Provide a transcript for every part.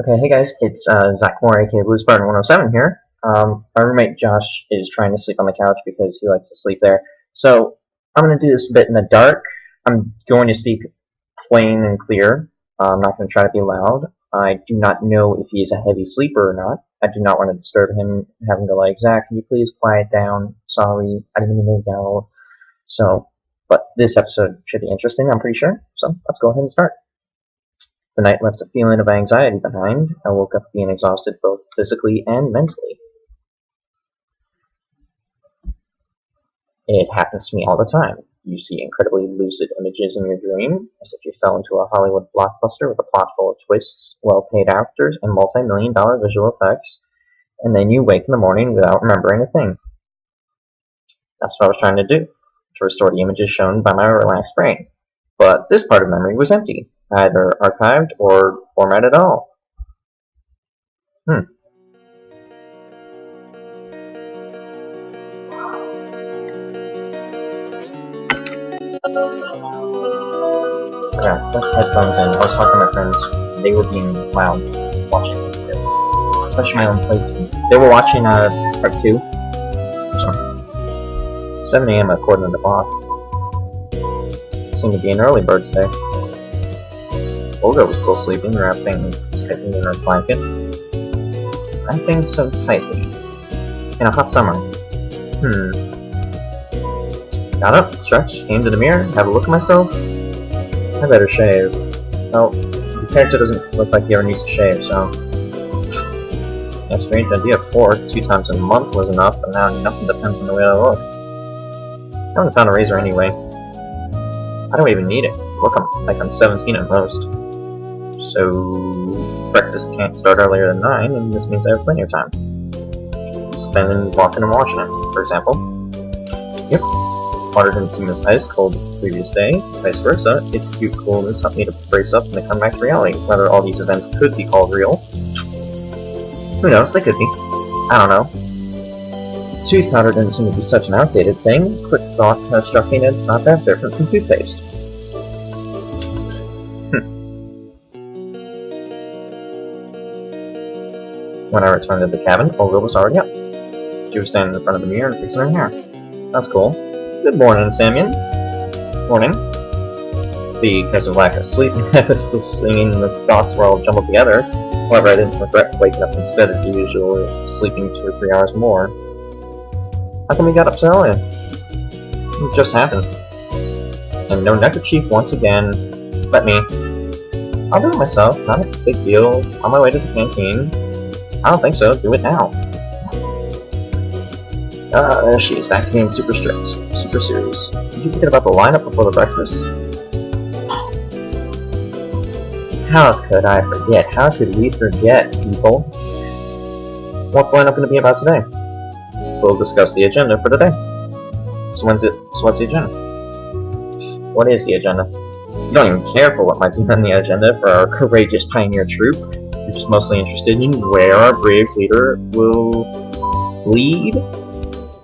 Okay, hey guys, it's Zach Moore, aka BlueSpartan107 here. My roommate Josh is trying to sleep on the couch because he likes to sleep there. So I'm going to do this a bit in the dark. I'm going to speak plain and clear. I'm not going to try to be loud. I do not know if he is a heavy sleeper or not. I do not want to disturb him, having to like, Zach, can you please quiet down? Sorry, I didn't mean to yell. But this episode should be interesting, I'm pretty sure. So let's go ahead and start. The night left a feeling of anxiety behind. I woke up being exhausted both physically and mentally. It happens to me all the time. You see incredibly lucid images in your dream, as if you fell into a Hollywood blockbuster with a plot full of twists, well-paid actors, and multi-million-dollar visual effects, and then you wake in the morning without remembering a thing. That's what I was trying to do, to restore the images shown by my relaxed brain. But this part of memory was empty, either archived or formatted at all. Yeah, left headphones in. I was talking to my friends. They were being loud watching it. Especially my own playtime. They were watching part 2. Sorry. 7 a.m. according to the clock. Seemed to be an early bird today. Olga was still sleeping, wrapping tightly in her blanket. Wrapping so tightly. In a hot summer. Got up, stretched, came to the mirror, had a look at myself. I better shave. Well, the character doesn't look like he ever needs to shave, so... Yeah, strange idea before. 2 times a month was enough, but now nothing depends on the way I look. I haven't found a razor anyway. I don't even need it. Look, like I'm 17 at most. So, breakfast can't start earlier than 9, and this means I have plenty of time. Spending walking and washing it, for example. Yep. Water didn't seem as ice cold as the previous day. Vice versa, its acute coolness helped me to brace up and to come back to reality. Whether all these events could be called real. Who knows, they could be. I don't know. Tooth powder didn't seem to be such an outdated thing. Quick thought struck me that it's not that different from toothpaste. When I returned to the cabin, Olga was already up. She was standing in front of the mirror and fixing her hair. That's cool. Good morning, Semyon. Morning. Because of lack of sleep, I was still singing, and the thoughts were all jumbled together. However, I didn't regret waking up instead of usually sleeping 2 or 3 hours more. How come we got up so early? It just happened. And no neckerchief once again. Let me. I'll do it myself. Not a big deal. On my way to the canteen. I don't think so. Do it now. There she is, back to being super strict. Super serious. Did you forget about the lineup before the breakfast? How could I forget? How could we forget, people? What's the lineup going to be about today? We'll discuss the agenda for today. So what's the agenda? What is the agenda? You don't even care for what might be on the agenda for our courageous pioneer troop. You're just mostly interested in where our brave leader will lead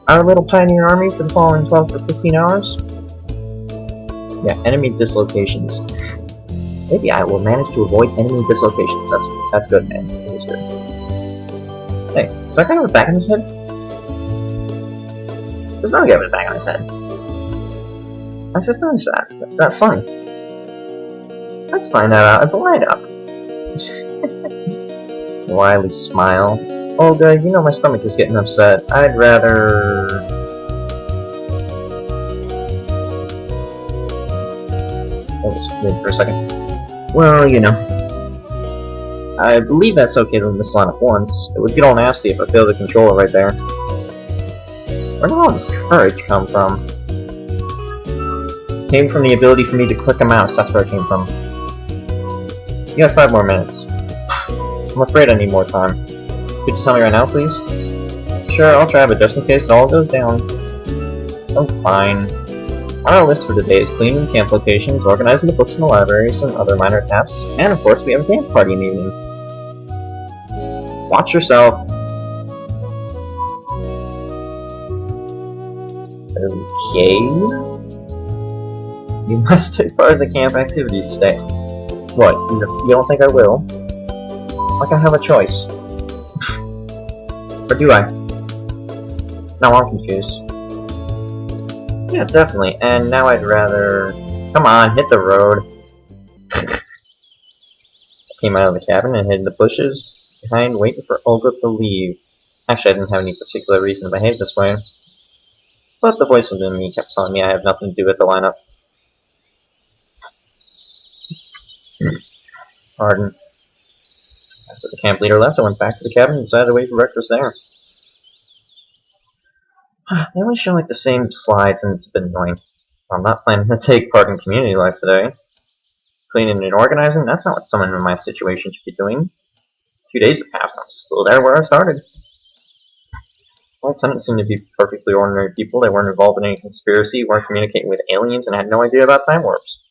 our little pioneer army for the following 12 to 15 hours. Yeah, enemy dislocations. Maybe I will manage to avoid enemy dislocations. That's good, man. That is good. Hey, is that guy with a bag on his head? There's no guy with a bag on his head. My sister noticed that. That's funny. Let's find that out at the light-up. Wily smile. Olga, you know my stomach is getting upset. I'd rather... I'll just wait for a second. Well, you know. I believe that's okay to miss line up once. It would get all nasty if I failed to control it right there. Where did all this courage come from? It came from the ability for me to click a mouse. That's where it came from. You got 5 more minutes. I'm afraid I need more time. Could you tell me right now, please? Sure, I'll try, but just in case it all goes down. Oh, fine. On our list for today is cleaning camp locations, organizing the books in the library, some other minor tasks, and of course we have a dance party in the evening. Watch yourself. Okay. You must take part in the camp activities today. What, you don't think I will? Like I have a choice. Or do I? Now I'm confused. Yeah, definitely. And now I'd rather... Come on, hit the road. I came out of the cabin and hid in the bushes behind, waiting for Olga to leave. Actually, I didn't have any particular reason to behave this way. But the voice within me kept telling me I have nothing to do with the lineup. Pardon. After the camp leader left, I went back to the cabin and decided to wait for breakfast there. They always show like the same slides and it's a bit annoying. I'm not planning to take part in community life today. Cleaning and organizing, that's not what someone in my situation should be doing. 2 days have passed and I'm still there where I started. All tenants seemed to be perfectly ordinary people. They weren't involved in any conspiracy, weren't communicating with aliens, and had no idea about time warps.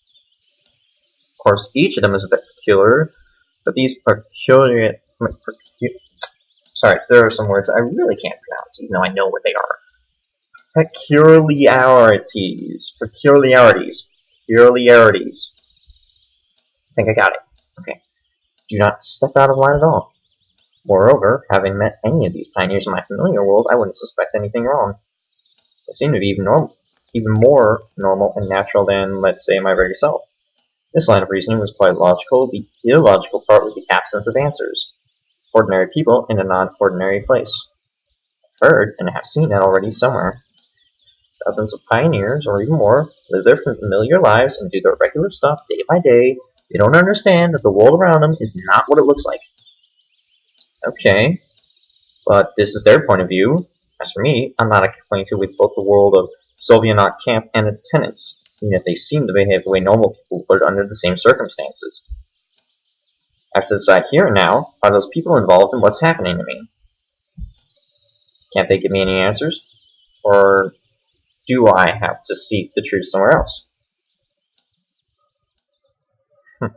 Of course, each of them is a bit peculiar, but these sorry, there are some words I really can't pronounce, even though I know what they are. Peculiarities. I think I got it. Okay. Do not step out of line at all. Moreover, having met any of these pioneers in my familiar world, I wouldn't suspect anything wrong. They seem to be even more normal and natural than, let's say, my regular self. This line of reasoning was quite logical. The illogical part was the absence of answers. Ordinary people in a non-ordinary place. I've heard, and have seen that already somewhere. Dozens of pioneers, or even more, live their familiar lives and do their regular stuff day by day. They don't understand that the world around them is not what it looks like. Okay, but this is their point of view. As for me, I'm not acquainted with both the world of Semyon-y camp and its tenants, even if they seem to behave the way normal people would under the same circumstances. I have to decide here and now, are those people involved in what's happening to me? Can't they give me any answers? Or do I have to seek the truth somewhere else? No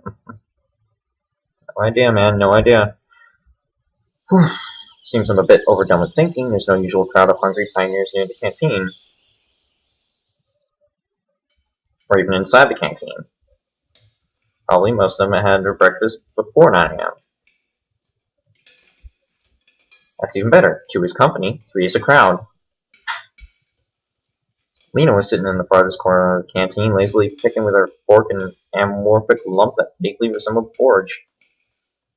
idea, man, no idea. Seems I'm a bit overdone with thinking. There's no usual crowd of hungry pioneers near the canteen. Or even inside the canteen. Probably most of them had their breakfast before 9 a.m. That's even better. 2 is company, 3 is a crowd. Lena was sitting in the farthest corner of the canteen, lazily picking with her fork an amorphic lump that vaguely resembled porridge.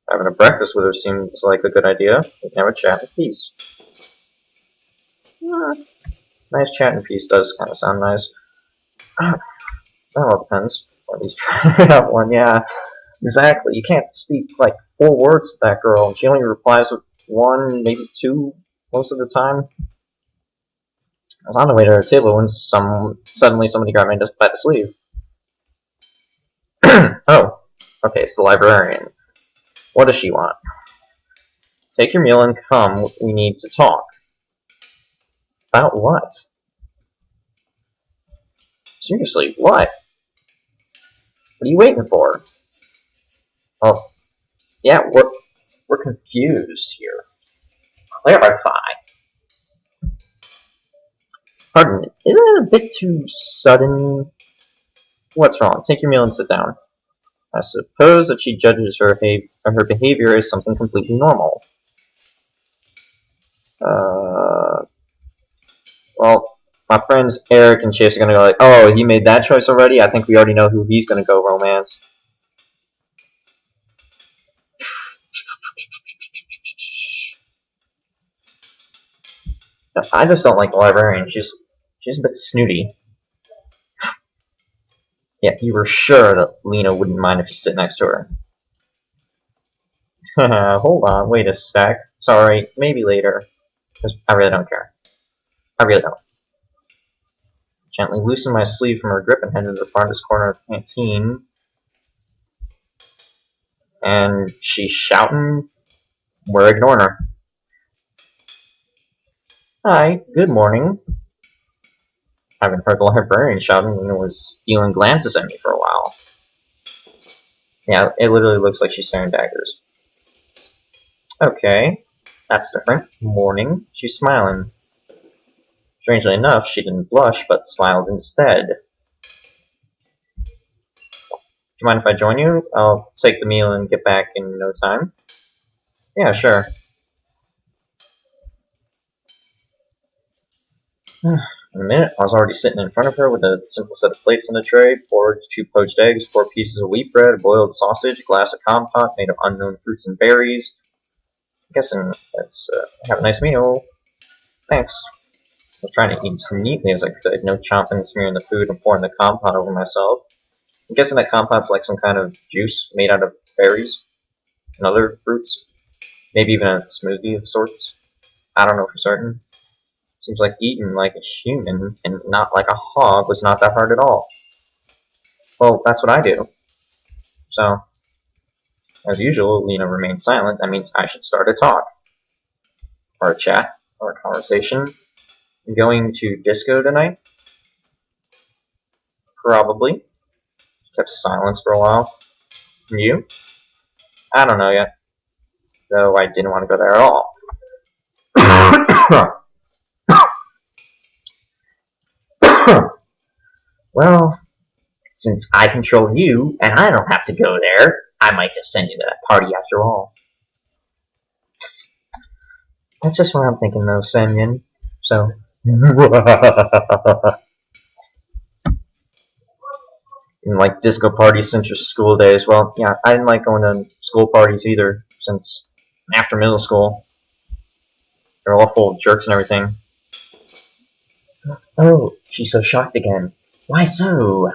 Having a breakfast with her seemed like a good idea. We can have a chat in peace. Nice chat in peace does kind of sound nice. That all depends. Or at least try to have one, yeah. Exactly. You can't speak like 4 words to that girl, and she only replies with 1, maybe 2 most of the time. I was on the way to her table when suddenly somebody grabbed me by the sleeve. Oh, okay, it's the librarian. What does she want? Take your meal and come, we need to talk. About what? Seriously, what? What are you waiting for? Oh, yeah, we're confused here. Clarify. Pardon, isn't it a bit too sudden? What's wrong? Take your meal and sit down. I suppose that she judges her behavior as something completely normal. Well, my friends Eric and Chase are gonna go like, oh, he made that choice already? I think we already know who he's gonna go romance. I just don't like the librarian. She's a bit snooty. Yeah, you were sure that Lena wouldn't mind if you sit next to her. Hold on, wait a sec. Sorry, maybe later. I really don't care. I really don't. Gently loosen my sleeve from her grip and head to the farthest corner of the canteen. And she's shouting. We're ignoring her. Hi, good morning. I haven't heard the librarian shouting when it was stealing glances at me for a while. Yeah, it literally looks like she's staring daggers. Okay, that's different. Morning. She's smiling. Strangely enough, she didn't blush, but smiled instead. Do you mind if I join you? I'll take the meal and get back in no time. Yeah, sure. In a minute, I was already sitting in front of her with a simple set of plates on the tray, porridge, 2 poached eggs, 4 pieces of wheat bread, a boiled sausage, a glass of compote made of unknown fruits and berries. I'm guessing that's, have a nice meal. Thanks. I was trying to eat as neatly as I could, no chomping and smearing the food and pouring the compote over myself. I'm guessing that compote's like some kind of juice made out of berries and other fruits. Maybe even a smoothie of sorts. I don't know for certain. Seems like eating like a human and not like a hog was not that hard at all. Well, that's what I do. So, as usual, Lena remains silent. That means I should start a talk. Or a chat. Or a conversation. Going to disco tonight? Probably. Kept silence for a while. And you? I don't know yet. Though I didn't want to go there at all. Well, since I control you, and I don't have to go there, I might just send you to that party after all. That's just what I'm thinking though, Semyon. So... And like disco parties since your school days. Well, yeah, I didn't like going to school parties either since after middle school. They're all full of jerks and everything. Oh, she's so shocked again. Why so? What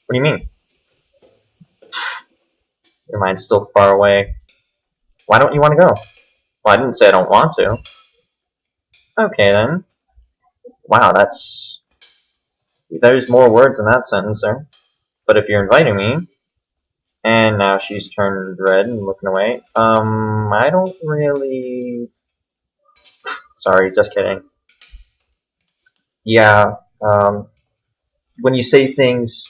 do you mean? Your mind's still far away. Why don't you want to go? Well, I didn't say I don't want to. Okay, then. Wow, there's more words in that sentence there. But if you're inviting me, and now she's turned red and looking away, I don't really... Sorry, just kidding. Yeah, when you say things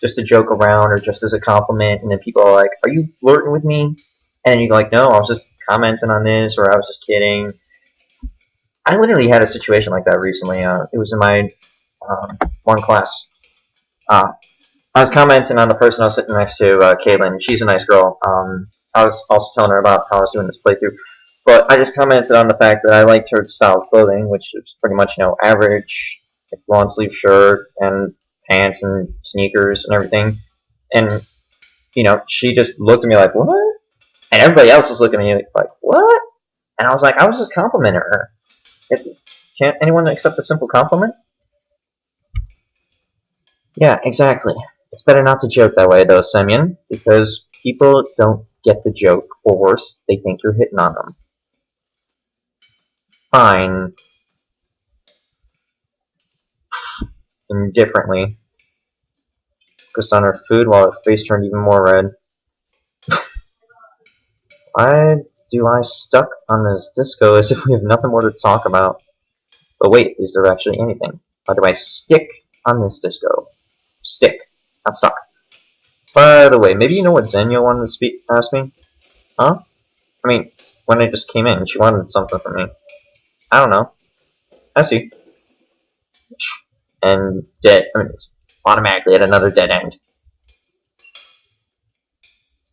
just to joke around or just as a compliment, and then people are like, are you flirting with me? And then you're like, no, I was just commenting on this, or I was just kidding. I literally had a situation like that recently. It was in my one class. I was commenting on the person I was sitting next to, Caitlin. She's a nice girl. I was also telling her about how I was doing this playthrough. But I just commented on the fact that I liked her style of clothing, which is pretty much, average, like long sleeve shirt and pants and sneakers and everything. And, she just looked at me like, what? And everybody else was looking at me like, what? And I was like, I was just complimenting her. Can't anyone accept a simple compliment? Yeah, exactly. It's better not to joke that way, though, Semyon, because people don't get the joke, or worse, they think you're hitting on them. Fine. Indifferently. Focused on her food while her face turned even more red. Why do I stuck on this disco as if we have nothing more to talk about? But wait, is there actually anything? Why do I stick on this disco? Stick, not stuck. By the way, maybe you know what Xenia wanted to ask me? Huh? I mean, when I just came in, she wanted something from me. I don't know. I see. And it's automatically at another dead end.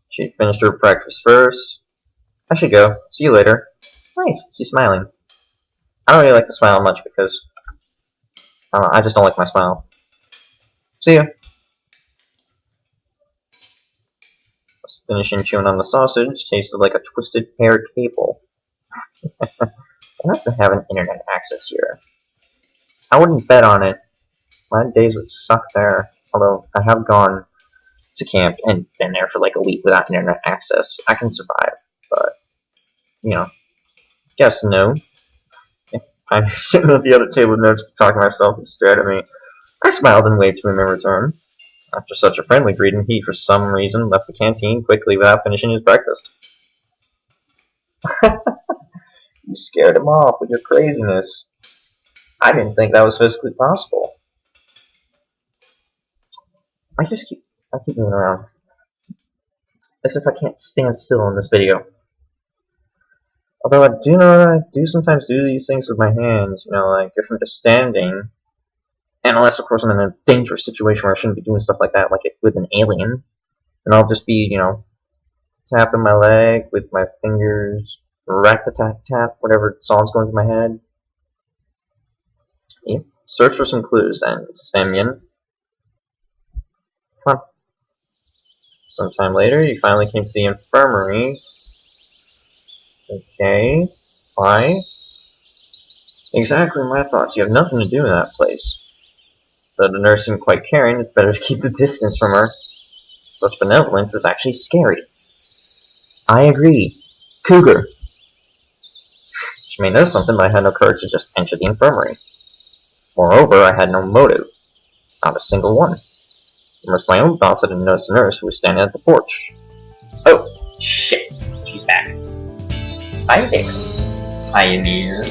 She finished her breakfast first. I should go. See you later. Nice, she's smiling. I don't really like to smile much because I just don't like my smile. See ya. I was finishing chewing on the sausage. Tasted like a twisted hair cable. I have to have an internet access here. I wouldn't bet on it. My days would suck there. Although I have gone to camp and been there for like a week without internet access. I can survive, but guess no. I'm sitting at the other table with notes, talking to myself, and stared at me. I smiled and waved to him in return. After such a friendly greeting, he, for some reason, left the canteen quickly without finishing his breakfast. You scared him off with your craziness. I didn't think that was physically possible. I keep moving around. It's as if I can't stand still in this video. Although I do know that I do sometimes do these things with my hands, like if I'm just standing, and unless of course I'm in a dangerous situation where I shouldn't be doing stuff like that, like with an alien, then I'll just be, tapping my leg with my fingers, rat-a-tat-tat, whatever song's going through my head. Yeah. Search for some clues then, Semyon. Come on. Sometime later, you finally came to the infirmary. Okay. Why? Exactly my thoughts. You have nothing to do in that place. Though the nurse seemed quite caring, it's better to keep the distance from her. Such benevolence is actually scary. I agree. Cougar. She may know something, but I had no courage to just enter the infirmary. Moreover, I had no motive. Not a single one. Immersed my own thoughts, I didn't notice the nurse who was standing at the porch. Oh, shit. She's back. Hi there, pioneer.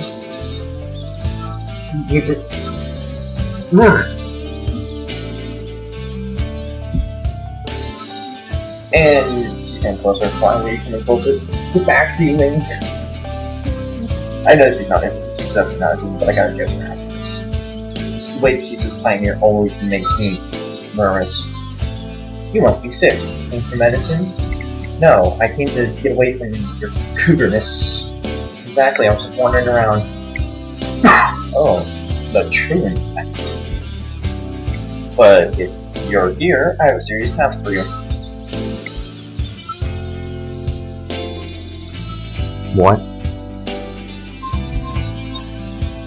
And you can close her finally, you can invoke the back demon. I know she's not definitely not a demon, but I gotta get her after this. Just the way that she says pioneer always makes me nervous. You must be sick. Came for medicine? No, I came to get away from your cougarness. Exactly, I was just wandering around. Oh, the true infest. But if you're here, I have a serious task for you. What?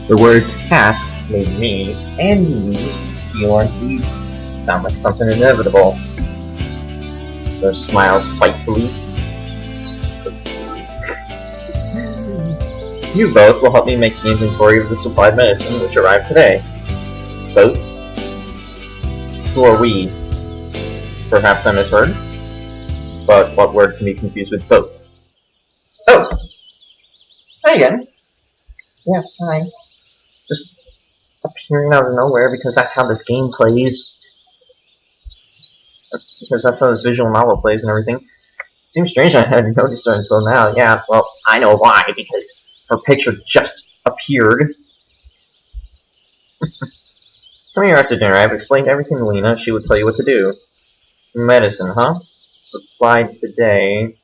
The word task made me and you feel uneasy. Sound like something inevitable. Her smile spitefully. You both will help me make the inventory of the supplied medicine which arrived today. Both? Who are we? Perhaps I misheard? But what word can be confused with both? Oh! Hi again. Yeah, hi. Just appearing out of nowhere because that's how this game plays. Because that's how this visual novel plays and everything. Seems strange I hadn't noticed her until now. Yeah, well, I know why, because her picture just appeared. Come here after dinner. I've explained everything to Lena. She would tell you what to do. Medicine, huh? Supplied today,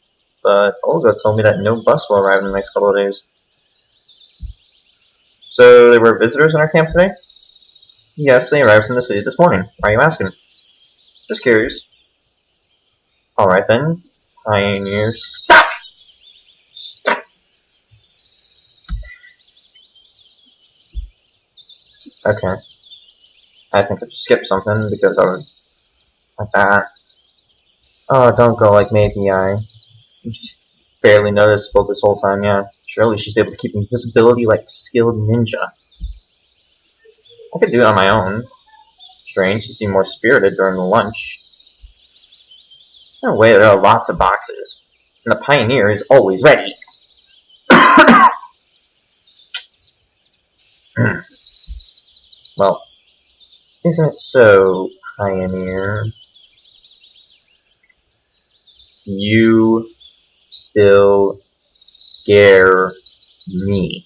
but Olga told me that no bus will arrive in the next couple of days. So there were visitors in our camp today? Yes, they arrived from the city this morning. Why are you asking? Just curious. Alright then. Pioneer. Stop! Stop! Okay. I think I just skipped something because I was like that. Oh, don't go like me at the eye. Barely noticeable this whole time, yeah. Surely she's able to keep invisibility like a skilled ninja. I could do it on my own. Strange, she seemed more spirited during the lunch. No way, there are lots of boxes. And the pioneer is always ready. Well, isn't it so, pioneer? You still scare me.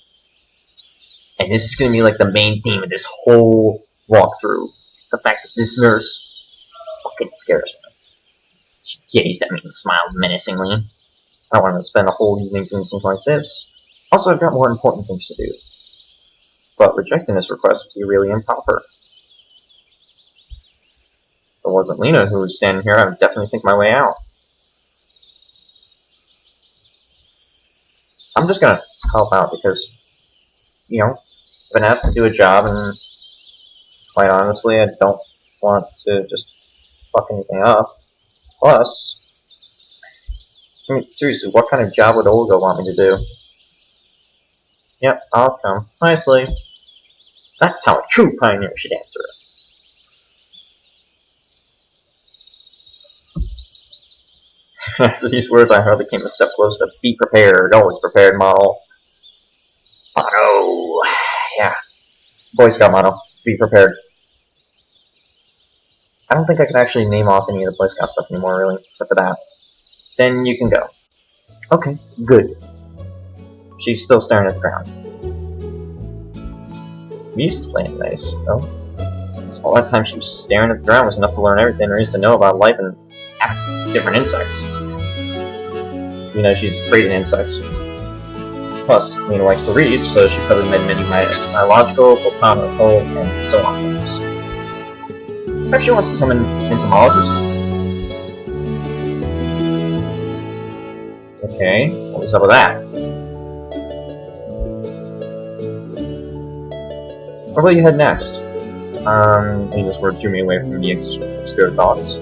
And this is going to be like the main theme of this whole walkthrough. The fact that this nurse fucking scares me. She gazed at me and smiled menacingly. I don't want to spend a whole evening doing something like this. Also, I've got more important things to do. But rejecting this request would be really improper. If it wasn't Lena who was standing here, I would definitely think my way out. I'm just gonna help out because, you know, I've been asked to do a job and quite honestly, I don't want to just fuck anything up. Plus, I mean, seriously, what kind of job would Olga want me to do? Yep, I'll come. Nicely. That's how a true pioneer should answer it. After these words, I hardly came a step closer to be prepared, always prepared model. Motto! Yeah. Boy Scout motto. Be prepared. I don't think I can actually name off any of the Boy Scout stuff anymore, really, except for that. Then you can go. Okay, good. She's still staring at the ground. We used to play it nice, though. All that time she was staring at the ground was enough to learn everything there is to know about life and habits of different insects. You know, she's afraid of insects. Plus, Lena likes to read, so she probably made many biological, botanical, and so on things. Perhaps she wants to become an entomologist? Okay, what was up with that? Where will you head next? Lena's words drew me away from the obscure thoughts.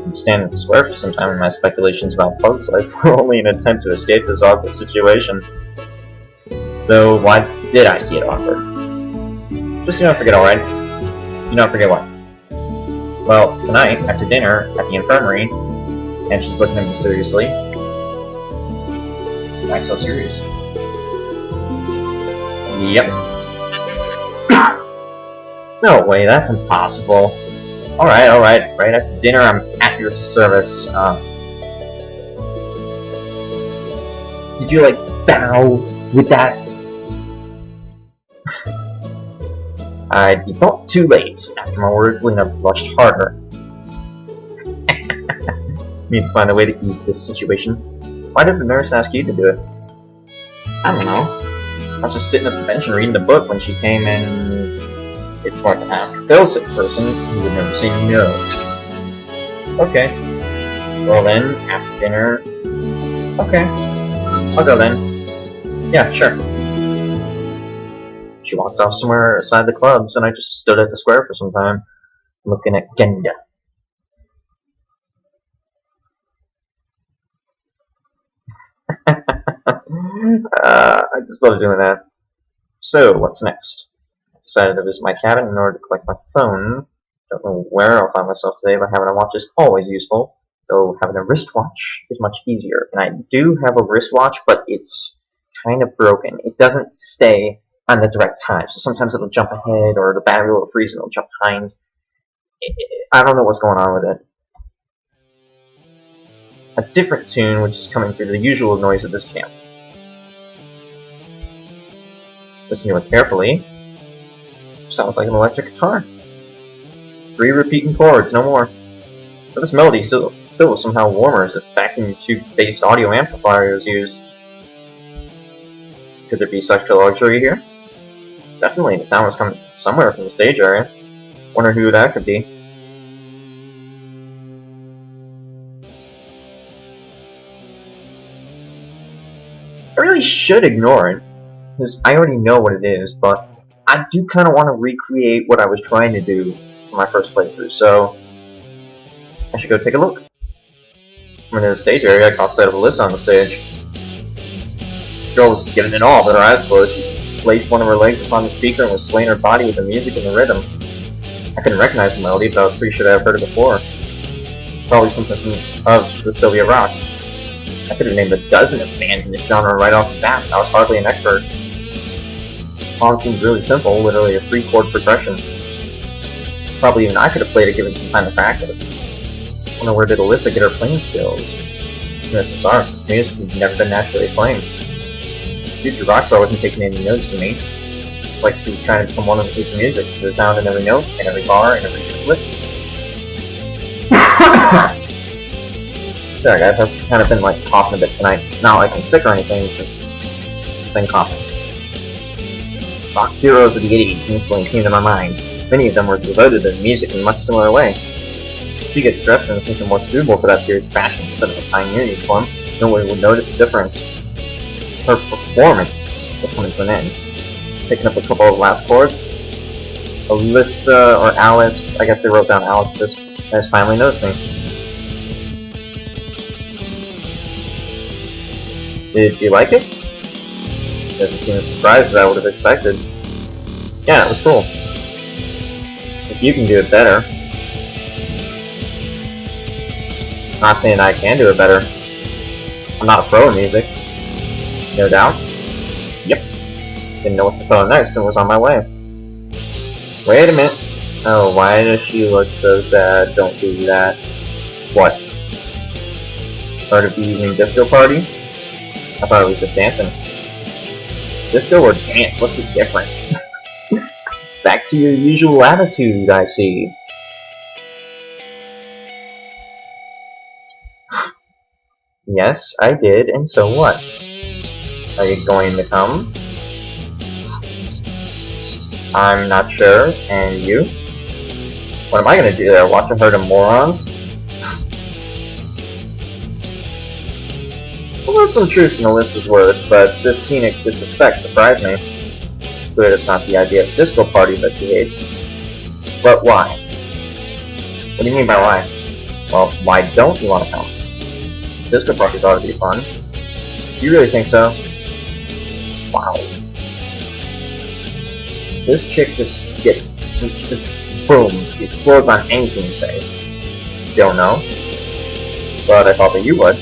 I'm standing at the square for some time, and my speculations about Pug's life were only an attempt to escape this awkward situation. Though, why did I see it awkward? Just do not forget, alright? Do not forget what? Well, tonight, after dinner, at the infirmary, and she's looking at me seriously. Why so serious? Yep. No way, that's impossible. Alright, right after dinner, I'm at your service. Did you, like, bow with that? You thought too late. After my words, Lena blushed harder. Need to find a way to ease this situation. Why did the nurse ask you to do it? I don't know. I was just sitting at the bench and reading the book when she came in. It's hard to ask a basic person who would never say no. Okay. Well then, after dinner... Okay. I'll go then. Yeah, sure. She walked off somewhere aside the clubs, and I just stood at the square for some time, looking at Genda. I just love doing that. So, what's next? I decided to visit my cabin in order to collect my phone. Don't know where I'll find myself today, but having a watch is always useful, though having a wristwatch is much easier. And I do have a wristwatch, but it's kind of broken. It doesn't stay on the direct time, so sometimes it'll jump ahead, or the battery will freeze and it'll jump behind. I don't know what's going on with it. A different tune which is coming through the usual noise of this camp. Listen to it carefully. Sounds like an electric guitar. 3 repeating chords, no more. But this melody still was somehow warmer as a vacuum tube-based audio amplifier was used. Could there be such a luxury here? Definitely, the sound was coming somewhere from the stage area. Wonder who that could be. I really should ignore it, because I already know what it is, but I do kind of want to recreate what I was trying to do for my first playthrough, so I should go take a look. When in the stage area, I caught sight of Alyssa on the stage. The girl was giving it all, but her eyes closed. She placed one of her legs upon the speaker and was swaying her body with the music and the rhythm. I couldn't recognize the melody, but I was pretty sure that I've heard it before. Probably something of the Soviet rock. I could have named a dozen of bands in this genre right off the bat. I was hardly an expert. The song seemed really simple, literally a 3-chord progression. Probably even I could have played it given some time to practice. I wonder where did Alyssa get her playing skills? In SSR, since music had never been naturally acclaimed. Future Rockstar wasn't taking any notice of me. Like she was trying to become one of the piece of music. There's sound in every note, in every bar, in every lick. Sorry guys, I've kind of been like coughing a bit tonight. Not like I'm sick or anything, just been coughing. Rock heroes of the 80s instantly came to my mind. Many of them were devoted to music in a much similar way. If you get dressed in something more suitable for that period's fashion instead of a pioneer uniform, no one would notice the difference. Her performance was coming to an end. Picking up a couple of last chords. Alyssa, or Alice, I guess they wrote down Alice, just finally noticed me. Did you like it? Doesn't seem as surprised as I would have expected. Yeah, it was cool. So if you can do it better. Not saying I can do it better. I'm not a pro in music. No doubt. Yep. Didn't know what to tell her next and was on my way. Wait a minute. Oh, why does she look so sad? Don't do that. What? Part of the evening disco party? I thought it was just dancing. Disco or dance? What's the difference? Back to your usual attitude, I see. Yes, I did, and so what? Are you going to come? I'm not sure, and you? What am I gonna do there? Watch a herd of morons? Well, there's some truth in Alyssa's words, but this scenic disrespect surprised me. It's clear it's not the idea of disco parties that she hates. But why? What do you mean by why? Well, why don't you want to come? Disco parties ought to be fun. You really think so? Wow. This chick just boom, she explodes on anything you say. Don't know. But I thought that you would.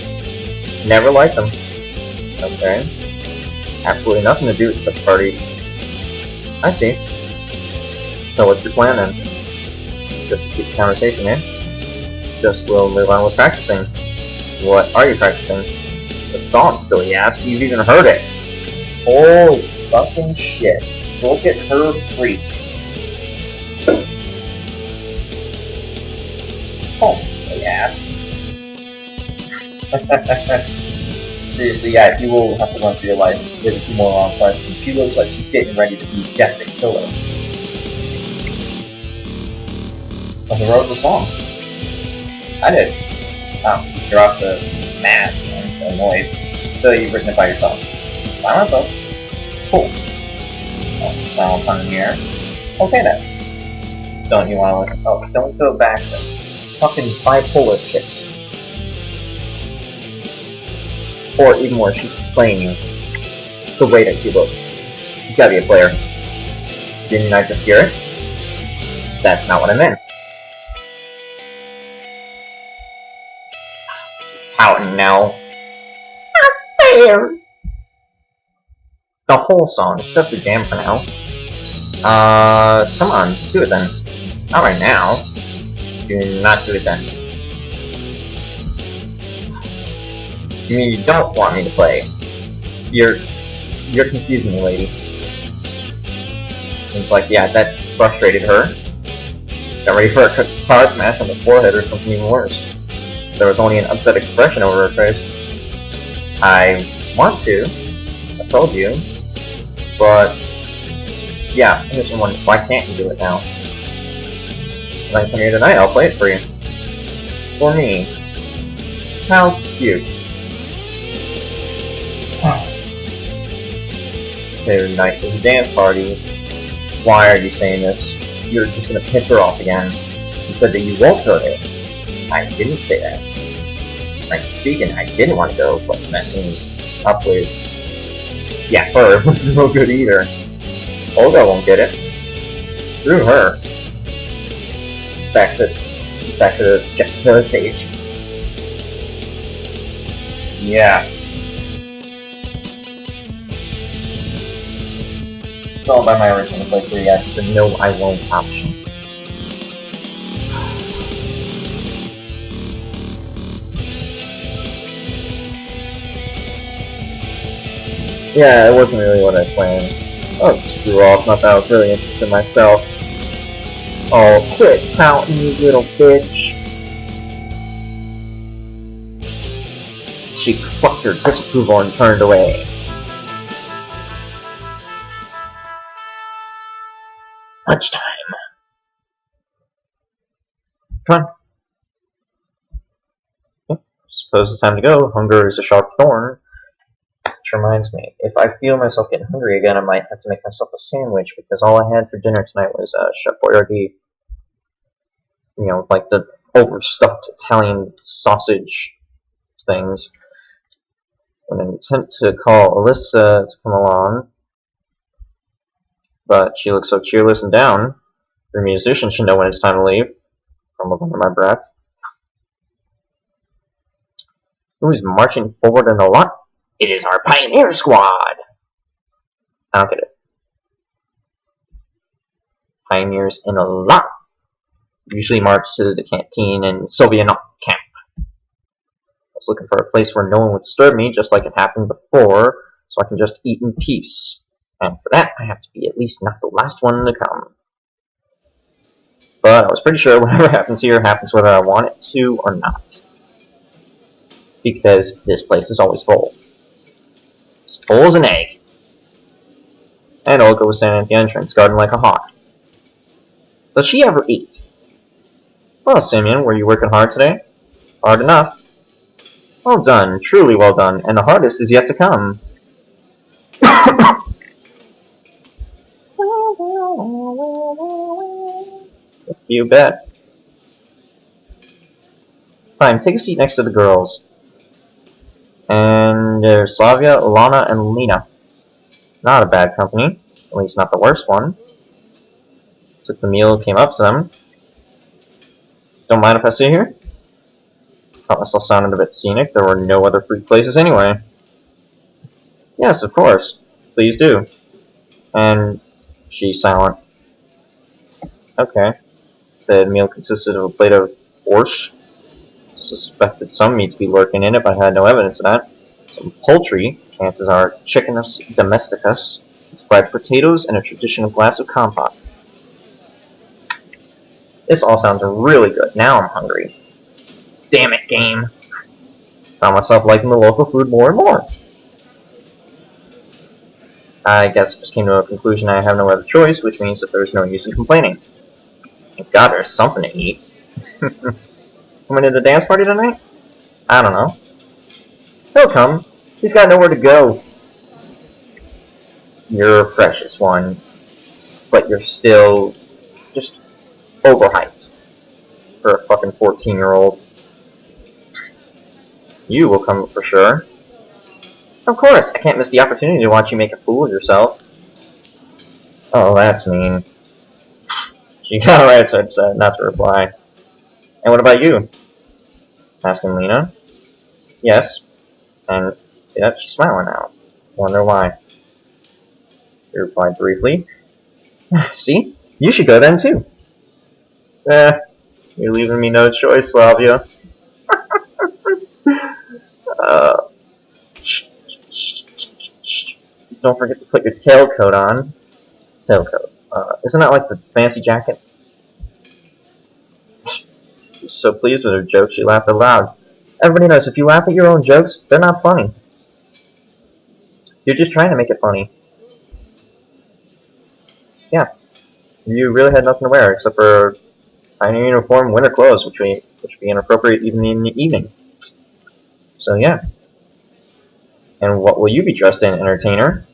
Never liked them. Okay. Absolutely nothing to do with such parties. I see. So what's your plan then? Just to keep the conversation in? Just we'll move on with practicing. What are you practicing? The song, silly ass. You've even heard it. Holy fucking shit. Look at her freak. Oh, silly ass. Seriously, yeah, you will have to run through your life with a few more long questions. She looks like she's getting ready to be Jeff the Killer. Well, who wrote the song? I did. Oh, you dropped the mad and annoyed. So you've written it by yourself. By myself. Cool. Oh, silence on the air. Okay then. Don't you want to listen? Oh, don't go back then. Fucking bipolar chicks. Or even worse, she's playing you. It's the way that she looks. She's gotta be a player. Didn't I just hear it? That's not what I meant. She's pouting now. It's not fair. The whole song, it's just a jam for now. Come on, do it then. Not right now. Do not do it then. You mean you don't want me to play? You're confusing me, lady. Seems like, yeah, that frustrated her. Got ready for a guitar smash on the forehead or something even worse. There was only an upset expression over her face. I want to. I told you. But, yeah, here's one. Why can't you do it now? When I come here tonight, I'll play it for you. For me. How cute. Saturday night is a dance party. Why are you saying this? You're just gonna piss her off again. You said that you won't go there. I didn't say that. Frankly speaking, I didn't want to go, but messing up with... yeah, her was no good either. Olga won't get it. Screw her. It's back to the Jessica stage. Yeah. It's all by my original playthrough, yeah, it's a no I won't option. Yeah, it wasn't really what I planned. Oh, screw off, not that I was really interested myself. Oh, quit pouting, you little bitch. She clucked her disapproval and turned away. Lunchtime. Come on. Suppose it's time to go. Hunger is a sharp thorn. Which reminds me, if I feel myself getting hungry again, I might have to make myself a sandwich, because all I had for dinner tonight was Chef Boyardee. You know, like the overstuffed Italian sausage things. With an attempt to call Alyssa to come along, but she looks so cheerless and down. Your musician should know when it's time to leave. I'm looking under my breath. Who's marching forward in the lot? It is our pioneer squad! I don't get it. Pioneers in a lot usually march to the canteen in Soviet camp. I was looking for a place where no one would disturb me, just like it happened before, so I can just eat in peace. And for that, I have to be at least not the last one to come. But I was pretty sure whatever happens here happens whether I want it to or not. Because this place is always full. As full as an egg. And Olga was standing at the entrance, guarding like a hawk. Does she ever eat? Well, Semyon, were you working hard today? Hard enough. Well done, truly well done, and the hardest is yet to come. You bet. Fine, take a seat next to the girls. And there's Slavia, Ilana, and Lena. Not a bad company. At least not the worst one. Took the meal, came up to them. Don't mind if I sit here? Thought myself sounded a bit scenic. There were no other free places anyway. Yes, of course. Please do. And she's silent. Okay. The meal consisted of a plate of borscht. Suspected some meat to be lurking in it, but I had no evidence of that. Some poultry, chances are chickenus domesticus, fried potatoes, and a traditional glass of compote. This all sounds really good. Now I'm hungry. Damn it, game. Found myself liking the local food more and more. I guess I just came to a conclusion I have no other choice, which means that there's no use in complaining. Thank God there's something to eat. Coming to the dance party tonight? I don't know. He'll come. He's got nowhere to go. You're a precious one. But you're still just overhyped for a fucking 14-year-old. You will come for sure. Of course, I can't miss the opportunity to watch you make a fool of yourself. Oh, that's mean. She got right, so I decided not to reply. And what about you? Asking Lena. Yes. And see that? She's smiling now. Wonder why. He replied briefly. See? You should go then too. You're leaving me no choice, Slavia. Don't forget to put your tailcoat on. Tailcoat. Isn't that like the fancy jacket? She was so pleased with her joke, she laughed aloud. Everybody knows if you laugh at your own jokes, they're not funny. You're just trying to make it funny. Yeah. You really had nothing to wear except for tiny uniform, winter clothes, which would be inappropriate even in the evening. So yeah. And what will you be dressed in, entertainer?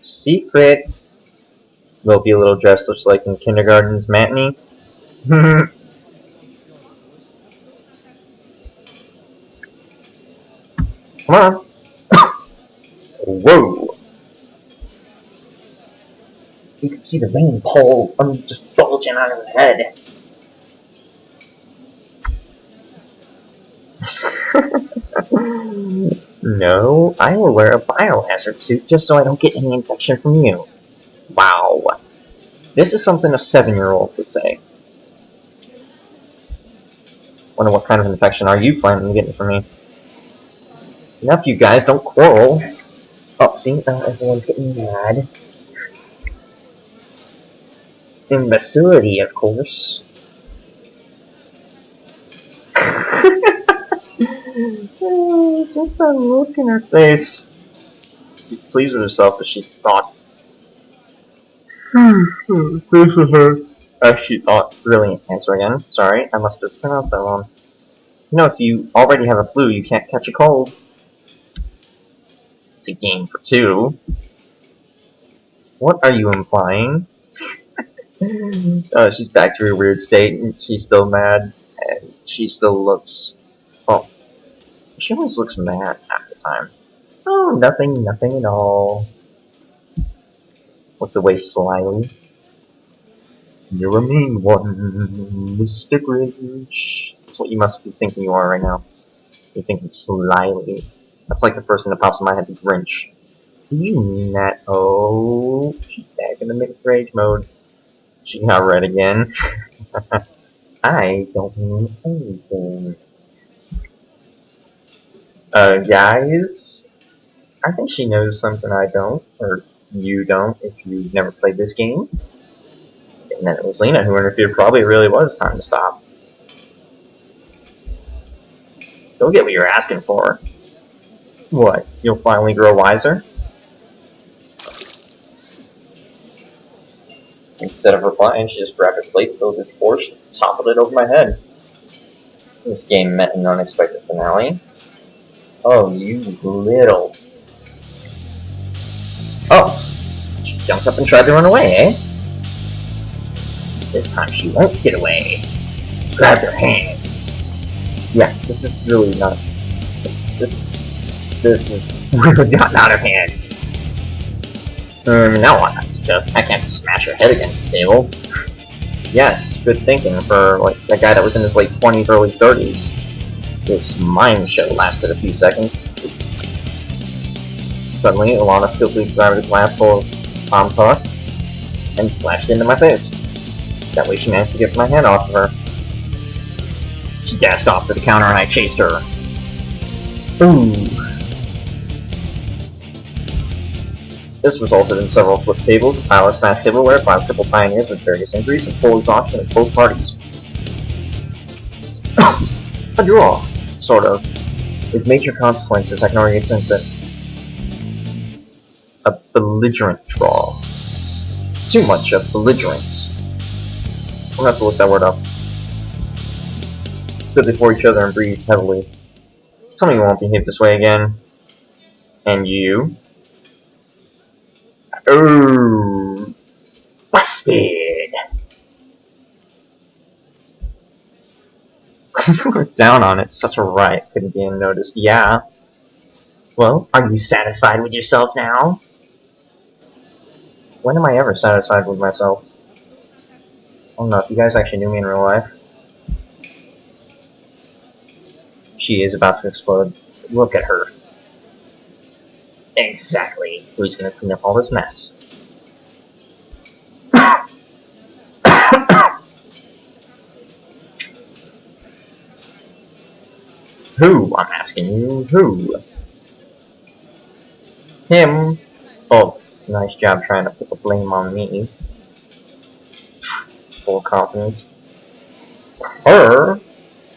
Secret. Will be a little dress looks like in kindergarten's matinee. Come on. Whoa. You can see the vein pole just bulging out of the head. No, I will wear a biohazard suit just so I don't get any infection from you. Wow. This is something a 7-year-old would say. Wonder what kind of infection are you planning on getting from me? Enough, you guys, don't quarrel. Oh, see, everyone's getting mad. Imbecility, of course. Just that look in her face. She's pleased with herself, but she thought. Pleased with her. She thought. Really, answer again. Sorry, I must have pronounced that wrong. You know, if you already have a flu, you can't catch a cold. It's a game for two. What are you implying? She's back to her weird state, and she's still mad, and she still looks. Well, she always looks mad half the time. Oh, nothing at all. Looked away slyly. You're a mean one, Mr. Grinch. That's what you must be thinking you are right now. You're thinking slyly. That's like the first thing that pops in my head, the Grinch. Do you mean that? Oh, she's back in the mixed rage mode. She got red again. I don't mean anything. Guys, I think she knows something I don't, or you don't, if you've never played this game. And then it was Lena who interfered. Probably really was time to stop. You'll get what you're asking for. What? You'll finally grow wiser? Instead of replying, she just grabbed a plate filled with borscht and toppled it over my head. This game met an unexpected finale. Oh, you little... Oh! She jumped up and tried to run away, eh? This time she won't get away. Grab her hand. Yeah, this is really not... This is really not out of hand. Now what? I can't just smash her head against the table. Yes, good thinking for, like, a guy that was in his late 20s, early 30s. This mime show lasted a few seconds. Suddenly, Alana skillfully grabbed a glass full of palm talk and splashed it into my face. That way she managed to get my hand off of her. She dashed off to the counter and I chased her. Ooh. This resulted in several flip tables, a pile of smash tableware, 5 triple pioneers with various injuries, and full exhaustion of both parties. A draw, sort of, with major consequences. I can already sense it. A belligerent draw. Too much of belligerence. I'm gonna have to look that word up. Stood before each other and breathed heavily. Tell me you won't behave this way again. And you? Oh, busted! You were down on it. Such a riot couldn't be unnoticed. Yeah. Well, are you satisfied with yourself now? When am I ever satisfied with myself? I don't know if you guys actually knew me in real life. She is about to explode. Look at her. Exactly. Who's gonna clean up all this mess? Who? I'm asking you. Who? Him. Oh, nice job trying to put the blame on me. Full confidence. Her.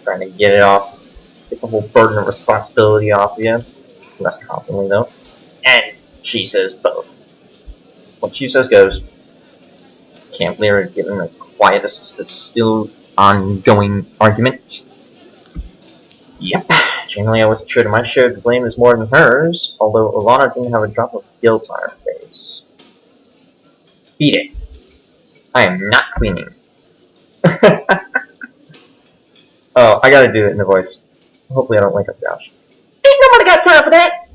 Trying to get it off. Get the whole burden of responsibility off of you. Less confidently, though. And she says both. What she says goes. Can't believe her giving the quietest, the still ongoing argument. Yep. Generally, I wasn't sure that my share of the blame is more than hers, although Alana didn't have a drop of guilt on her face. Beat it. I am not cleaning. Oh, I gotta do it in the voice. Hopefully I don't wake up Josh. Ain't nobody got time for that!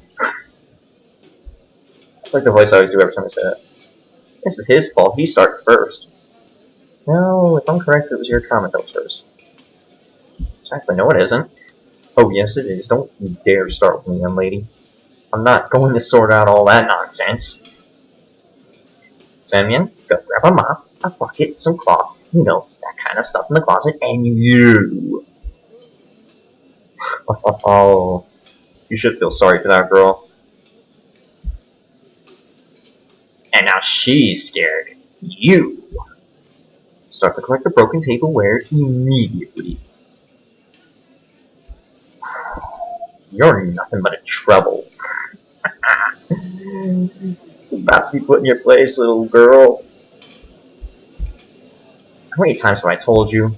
It's like the voice I always do every time I say that. This is his fault. He started first. No, if I'm correct, it was your comment that was first. Exactly. No, it isn't. Oh, yes, it is. Don't you dare start with me, young lady. I'm not going to sort out all that nonsense. Semyon, go grab a mop, a bucket, some cloth, you know, that kind of stuff in the closet, and you. Oh, you should feel sorry for that girl. And now she's scared. You. Start to collect the broken tableware immediately. You're nothing but a trouble. About to be put in your place, little girl. How many times have I told you?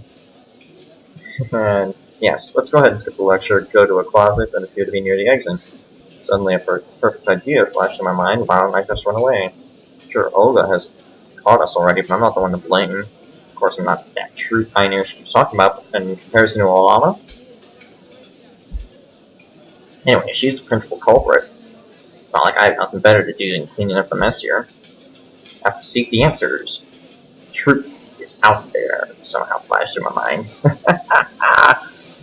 And yes, let's go ahead and skip the lecture, go to a closet that appeared to be near the exit. Suddenly a perfect idea flashed in my mind. Why don't I just run away? Sure, Olga has caught us already, but I'm not the one to blame. Of course, I'm not that true pioneer she was talking about, but in comparison to Alana. Anyway, she's the principal culprit. It's not like I have nothing better to do than cleaning up the mess here. I have to seek the answers. Truth is out there, somehow flashed in my mind.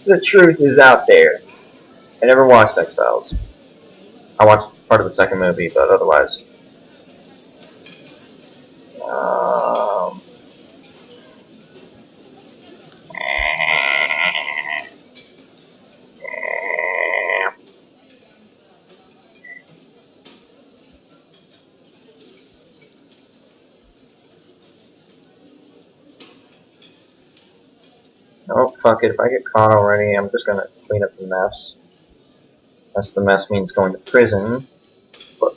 The truth is out there. I never watched X-Files. I watched part of the second movie, but otherwise... Oh, fuck it. If I get caught already, I'm just gonna clean up the mess. Unless the mess means going to prison. But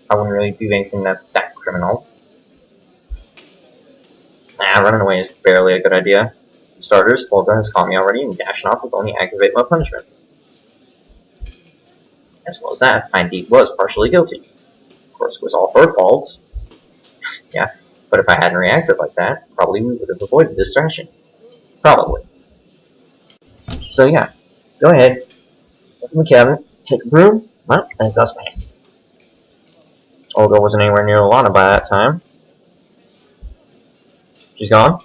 I wouldn't really do anything that's that criminal. Nah, running away is barely a good idea. For starters, Olga has caught me already, and dashing off would only aggravate my punishment. As well as that, I indeed was partially guilty. Of course, it was all her fault. Yeah, but if I hadn't reacted like that, probably we would have avoided this thrashing. Probably. So yeah, go ahead, open the cabinet, take a broom, well, and a dustpan. Olga wasn't anywhere near Alana by that time. She's gone?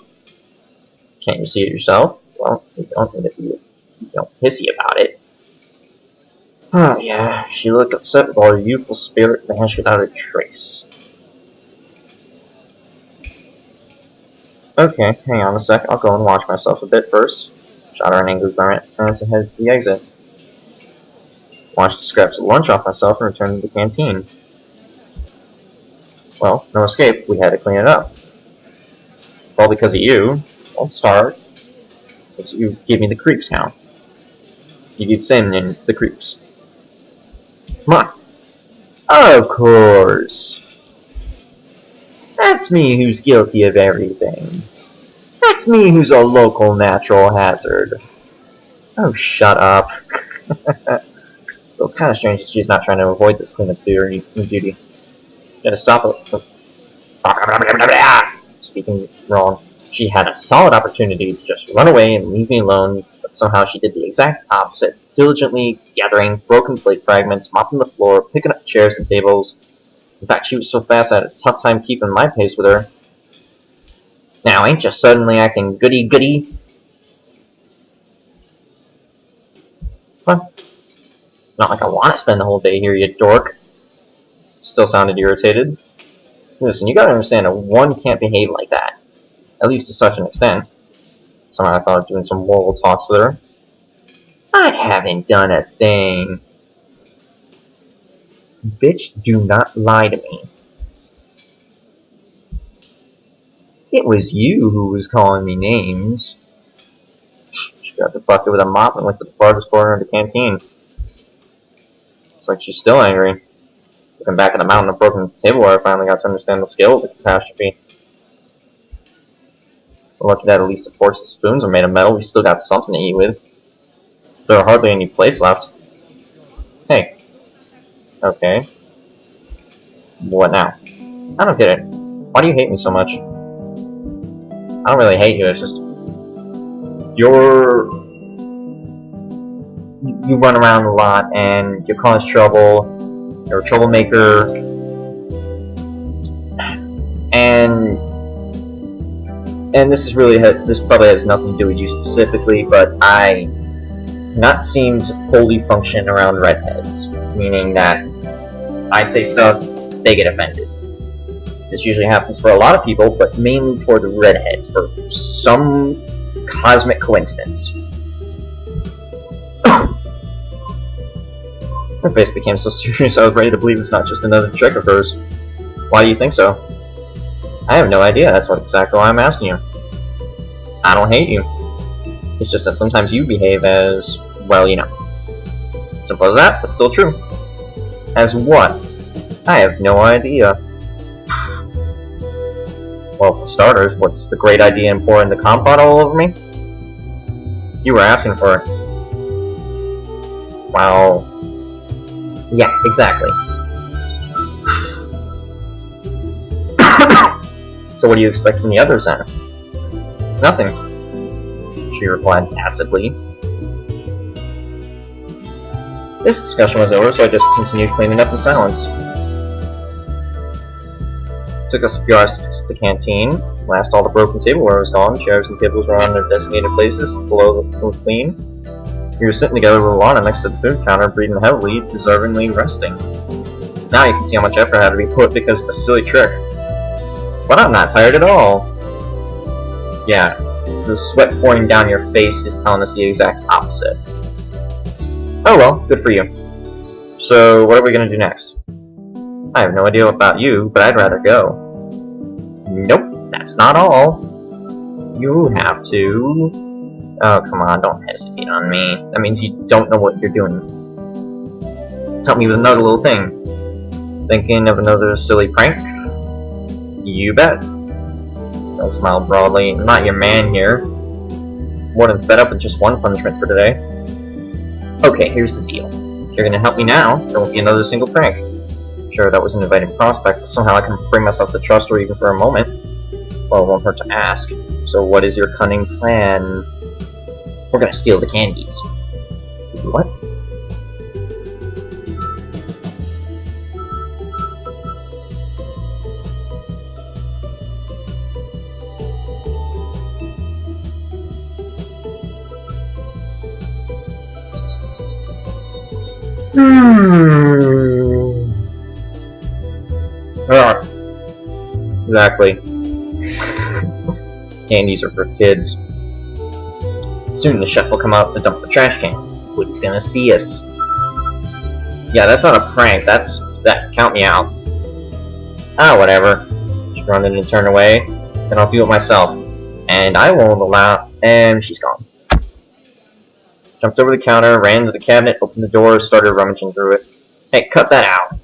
Can't you see it yourself? Well, you don't need to be pissy about it. Oh yeah, she looked upset with all her youthful spirit vanished without a trace. Okay, hang on a sec, I'll go and wash myself a bit first. Shot her an angry garment, and head to the exit. Washed the scraps of lunch off myself and returned to the canteen. Well, no escape, we had to clean it up. It's all because of you. Don't start. It's you gave me the creeps now. You gave Semyon the creeps. Come on. Of course. That's me who's guilty of everything. That's me who's a local natural hazard. Oh, shut up. Still, it's kind of strange that she's not trying to avoid this cleanup duty. You gotta stop it. Speaking wrong. She had a solid opportunity to just run away and leave me alone, but somehow she did the exact opposite, diligently gathering broken plate fragments, mopping the floor, picking up chairs and tables. In fact, she was so fast I had a tough time keeping my pace with her. Now, ain't you suddenly acting goody-goody? Well, it's not like I want to spend the whole day here, you dork. Still sounded irritated. Listen, you gotta understand that one can't behave like that. At least to such an extent. Somehow I thought of doing some moral talks with her. I haven't done a thing. Bitch, do not lie to me. It was you who was calling me names. She grabbed the bucket with a mop and went to the farthest corner of the canteen. Looks like she's still angry. Looking back at the mountain of broken tableware, I finally got to understand the scale of the catastrophe. We're lucky that at least the forks and spoons are made of metal. We still got something to eat with. There are hardly any plates left. Hey. Okay. What now? I don't get it. Why do you hate me so much? I don't really hate you, it's just... You run around a lot, and you're causing trouble. You're a troublemaker. And this is really this probably has nothing to do with you specifically, but I not seem to fully function around redheads, meaning that I say stuff, they get offended. This usually happens for a lot of people, but mainly for the redheads, for some cosmic coincidence. Her face became so serious I was ready to believe it's not just another trick of hers. Why do you think so? I have no idea, that's exactly why I'm asking you. I don't hate you. It's just that sometimes you behave as, well, you know. Simple as that, but still true. As what? I have no idea. Well, for starters, what's the great idea in pouring the compote all over me? You were asking for it. Well... yeah, exactly. So what do you expect from the others then? Nothing, she replied acidly. This discussion was over, so I just continued cleaning up in silence. It took us a few hours to fix up the canteen. Last, all the broken tableware was gone. Chairs and tables were on their designated places below the clean. We were sitting together with Alana next to the food counter, breathing heavily, deservingly resting. Now you can see how much effort had to be put because of a silly trick. But I'm not tired at all. Yeah, the sweat pouring down your face is telling us the exact opposite. Oh well, good for you. So, what are we gonna do next? I have no idea about you, but I'd rather go. Nope, that's not all. You have to... Oh, come on, don't hesitate on me. That means you don't know what you're doing. Help me with another little thing. Thinking of another silly prank? You bet. Don't smile broadly. I'm not your man here. More than fed up with just one punishment for today. Okay, here's the deal. If you're gonna help me now, there won't be another single prank. Sure, that was an inviting prospect, but somehow I can bring myself to trust her even for a moment. Well, it won't hurt to ask. So what is your cunning plan? We're gonna steal the candies. What? Exactly. Candies are for kids. Soon the chef will come out to dump the trash can. But he's gonna see us. Yeah, that's not a prank. That's that. Count me out. Ah, whatever. Just run in and turn away. Then I'll do it myself. And I won't allow. And she's gone. Jumped over the counter, ran to the cabinet, opened the door, started rummaging through it. Hey, cut that out.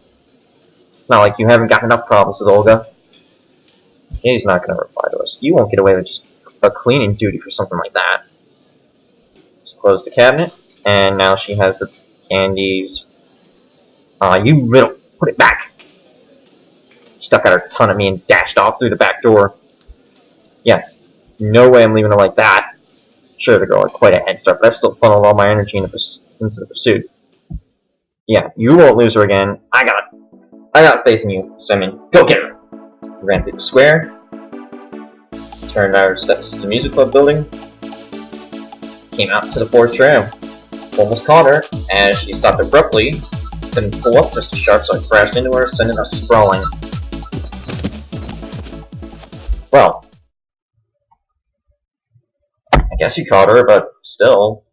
It's not like you haven't got enough problems with Olga. He's not going to reply to us. You won't get away with just a cleaning duty for something like that. Just close the cabinet, and now she has the candies. You riddle. Put it back. She stuck out her tongue at me and dashed off through the back door. Yeah, no way I'm leaving her like that. Sure, the girl had quite a head start, but I still funneled all my energy into the pursuit. Yeah, you won't lose her again. I got faith in you, Semyon. Go get her! We ran through the square, turned our steps to the music club building, came out to the forest trail. Almost caught her, as she stopped abruptly, didn't pull up just as sharp, so I crashed into her, sending us sprawling. Well, I guess you caught her, but still,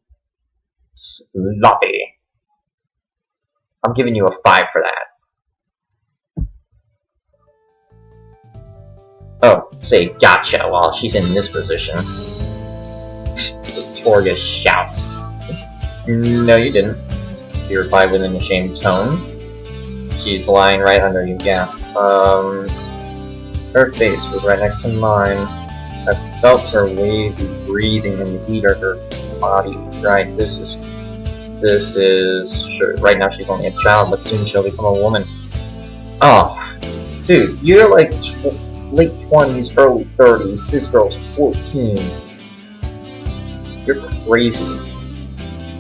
sloppy. I'm giving you a 5 for that. Oh, say gotcha while she's in this position. Victoria shouts. No, you didn't. She replied with an ashamed tone. She's lying right under you, yeah. Her face was right next to mine. I felt her wavy breathing and the heat of her body. Right, this is sure. Right now she's only a child, but soon she'll become a woman. Oh, dude, you're like late 20s, early 30s. This girl's 14. You're crazy.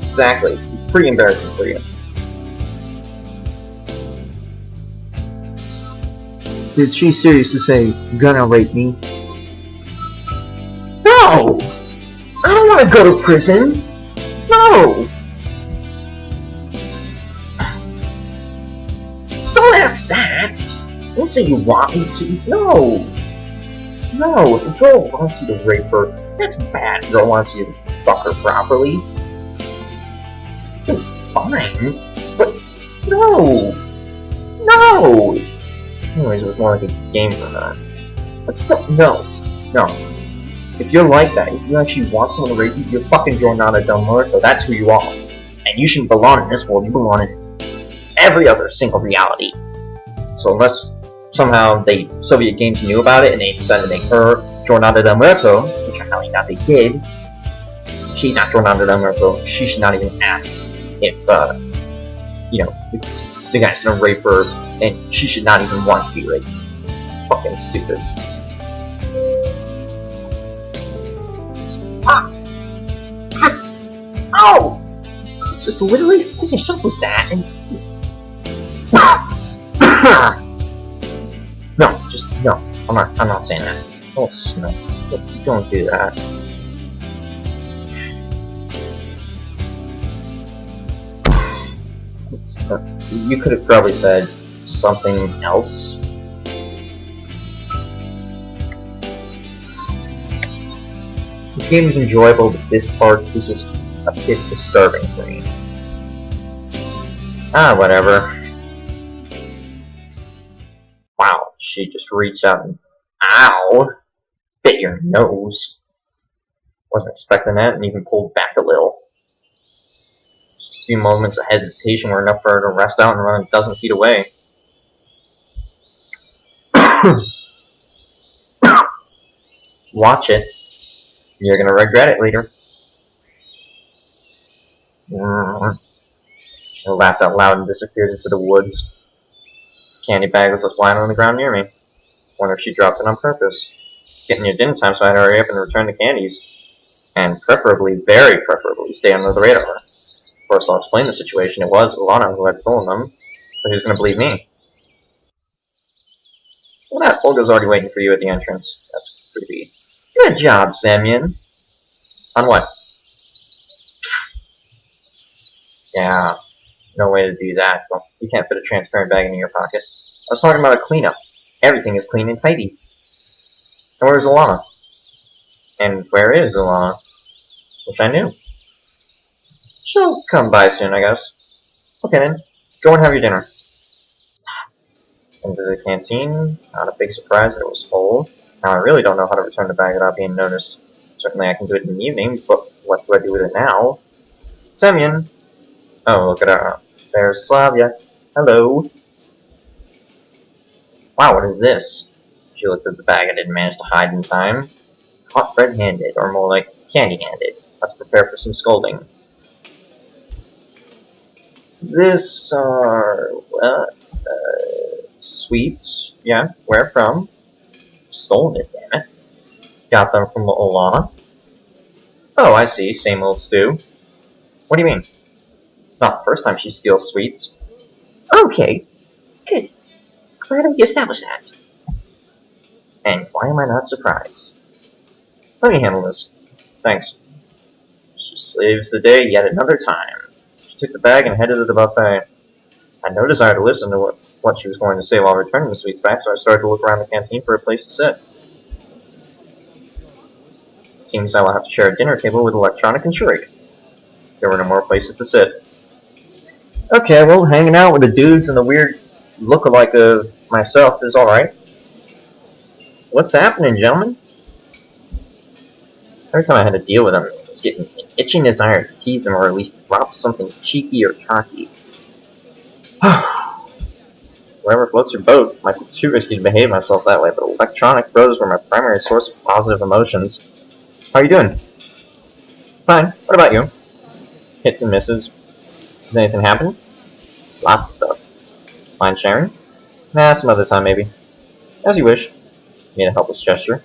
Exactly. It's pretty embarrassing for you. Did she seriously say, gonna rape me? No! I don't want to go to prison! No! Don't ask that! Don't say you want me to. No! No, if a girl wants you to rape her, that's bad. If a girl wants you to fuck her properly, you're fine. But no! No! Anyways, it was more like a game for her. But still, no. No. If you're like that, if you actually want someone to rape you, you're fucking Jornada Del Muerto. That's who you are. And you shouldn't belong in this world, you belong in every other single reality. So unless somehow the Soviet games knew about it and they decided to make her Jornada Del Muerto, which I highly doubt they did, she's not Jornada Del Muerto. She should not even ask if, you know, the guy's gonna rape her, and she should not even want to be raped. Fucking stupid. Oh! Just literally finish up with that and... No, just, no. I'm not saying that. Don't do that. You could have probably said something else. This game is enjoyable, but this part is just a bit disturbing for me. Ah, whatever. Wow, she just reached out and... Ow! Bit your nose. Wasn't expecting that and even pulled back a little. Just a few moments of hesitation were enough for her to rest out and run a dozen feet away. Watch it. You're gonna regret it later. She laughed out loud and disappeared into the woods. The candy bag was left lying on the ground near me. Wonder if she dropped it on purpose. It's getting near dinner time, so I had to hurry up and return the candies. And preferably, very preferably, stay under the radar. Of course, I'll explain the situation. It was Alana who had stolen them, but who's gonna believe me? Well, that Olga's already waiting for you at the entrance. That's creepy. Good job, Semyon. On what? Yeah, no way to do that. Well, you can't fit a transparent bag in your pocket. I was talking about a cleanup. Everything is clean and tidy. And where's Alana? And where is Alana? Wish I knew. She'll come by soon, I guess. Okay then, go and have your dinner. Into the canteen. Not a big surprise that it was full. Now I really don't know how to return the bag without being noticed. Certainly I can do it in the evening, but what do I do with it now? Semyon! Oh, look at her. There's Slavia. Hello. Wow, what is this? She looked at the bag I didn't manage to hide in time. Caught red-handed, or more like candy-handed. Let's prepare for some scolding. This are sweets. Yeah, where from? Stolen it, damn it. Got them from Alana. Oh, I see. Same old stew. What do you mean? It's not the first time she steals sweets. Okay. Good. Glad we established that. And why am I not surprised? Let me handle this. Thanks. She saves the day yet another time. She took the bag and headed to the buffet. I had no desire to listen to what she was going to say while returning the sweets back, so I started to look around the canteen for a place to sit. It seems I will have to share a dinner table with Electronic and Shurik. There were no more places to sit. Okay, well, hanging out with the dudes and the weird look-alike of myself is alright. What's happening, gentlemen? Every time I had to deal with them, I was getting an itching desire to tease them or at least drop something cheeky or cocky. Wherever floats your boat, might be too risky to behave myself that way, but Electronic Bros were my primary source of positive emotions. How are you doing? Fine. What about you? Hits and misses. Has anything happened? Lots of stuff. Mind sharing? Nah, some other time maybe. As you wish. Made a helpless gesture.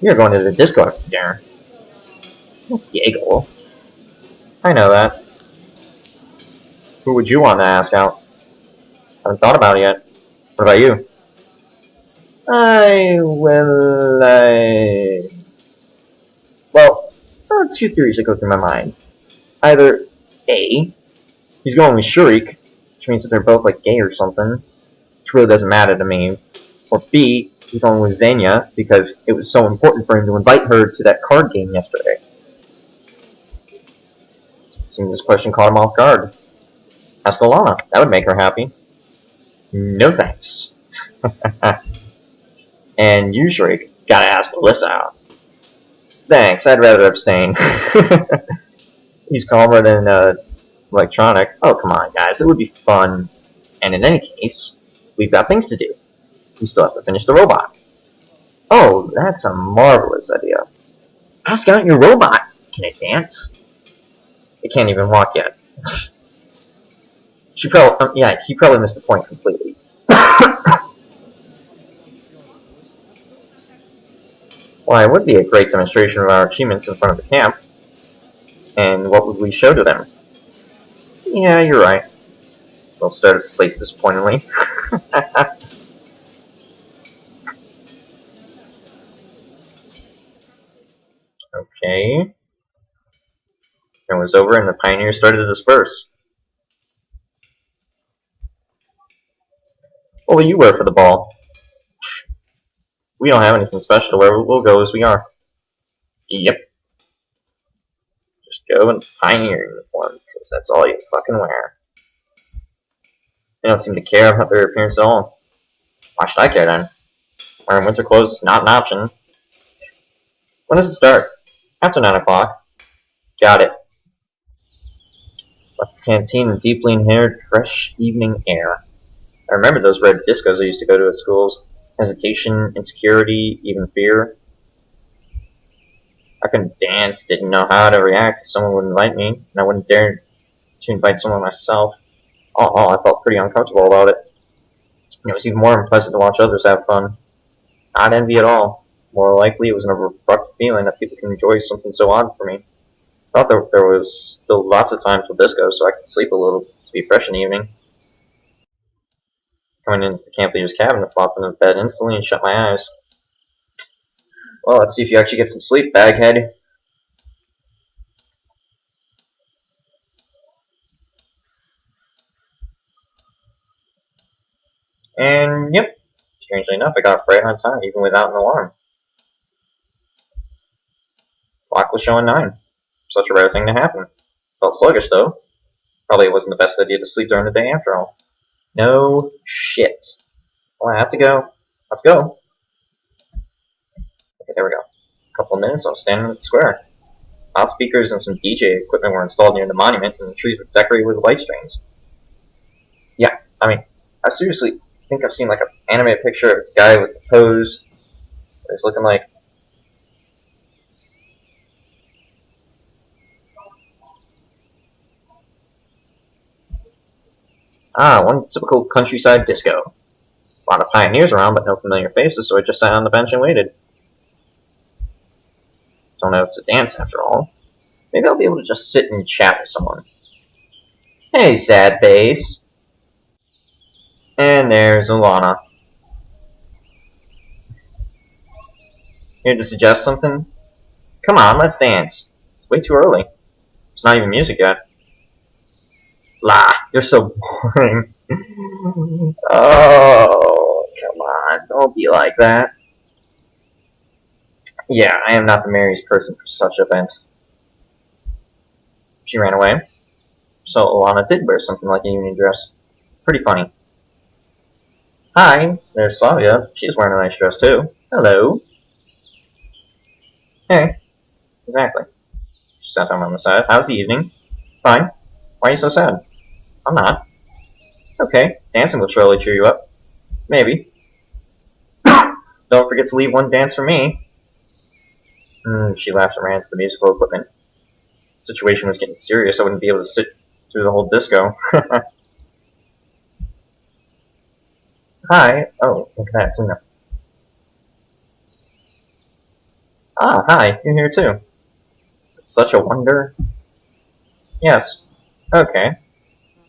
You're going to the disco after dinner. Giggle. I know that. Who would you want to ask out? Haven't thought about it yet. What about you? Well, there are two theories that go through my mind. Either A, he's going with Shurik, which means that they're both like gay or something, which really doesn't matter to me. Or B, he's going with Xenia because it was so important for him to invite her to that card game yesterday. Seems this question caught him off guard. Ask Alana. That would make her happy. No thanks. And you, Shurik, gotta ask Alyssa out. Thanks, I'd rather abstain. He's calmer than Electronic. Oh, come on, guys, it would be fun. And in any case, we've got things to do. We still have to finish the robot. Oh, that's a marvelous idea. Ask out your robot. Can it dance? It can't even walk yet. He probably missed the point completely. Why, it would be a great demonstration of our achievements in front of the camp. And what would we show to them? Yeah, you're right. We'll start at the place disappointingly. Okay. It was over and the pioneers started to disperse. What will you wear for the ball? We don't have anything special to wear. We'll go as we are. Yep. Just go in pioneer uniform, because that's all you fucking wear. They don't seem to care about their appearance at all. Why should I care then? Wearing winter clothes is not an option. When does it start? After 9 o'clock. Got it. Left the canteen in deeply inhaled fresh evening air. I remember those red discos I used to go to at schools. Hesitation, insecurity, even fear. I couldn't dance, didn't know how to react if someone would invite me, and I wouldn't dare to invite someone myself. All I felt pretty uncomfortable about it. And it was even more unpleasant to watch others have fun. Not envy at all. More likely, it was an abrupt feeling that people can enjoy something so odd for me. I thought there was still lots of time till disco, so I could sleep a little to be fresh in the evening. Coming into the camp leader's cabin, I flopped into bed instantly and shut my eyes. Well, let's see if you actually get some sleep, baghead. And, yep, strangely enough, I got up right on time, even without an alarm. Clock was showing 9. Such a rare thing to happen. Felt sluggish, though. Probably wasn't the best idea to sleep during the day after all. No shit. Well, I have to go. Let's go. Okay, there we go. A couple of minutes, I was standing at the square. Loudspeakers and some DJ equipment were installed near the monument, and the trees were decorated with light strings. Yeah, I mean, I seriously think I've seen like an animated picture of a guy with the pose. He's looking like... one typical countryside disco. A lot of pioneers around, but no familiar faces, so I just sat on the bench and waited. Don't know if it's a dance after all. Maybe I'll be able to just sit and chat with someone. Hey, sad face. And there's Alana. Here to suggest something? Come on, let's dance. It's way too early. It's not even music yet. La, you're so boring. Oh, come on, don't be like that. Yeah, I am not the merriest person for such an event. She ran away. So Alana did wear something like a evening dress. Pretty funny. Hi, there's Slavia. She's wearing a nice dress too. Hello. Hey. Exactly. She sat down on the side. How's the evening? Fine. Why are you so sad? I'm not. Okay, dancing will surely cheer you up. Maybe. Don't forget to leave one dance for me. She laughed and ran to the musical equipment. The situation was getting serious. I wouldn't be able to sit through the whole disco. Hi. Oh, look at that. It's in there. Ah, hi. You're here too. Is it such a wonder? Yes. Okay.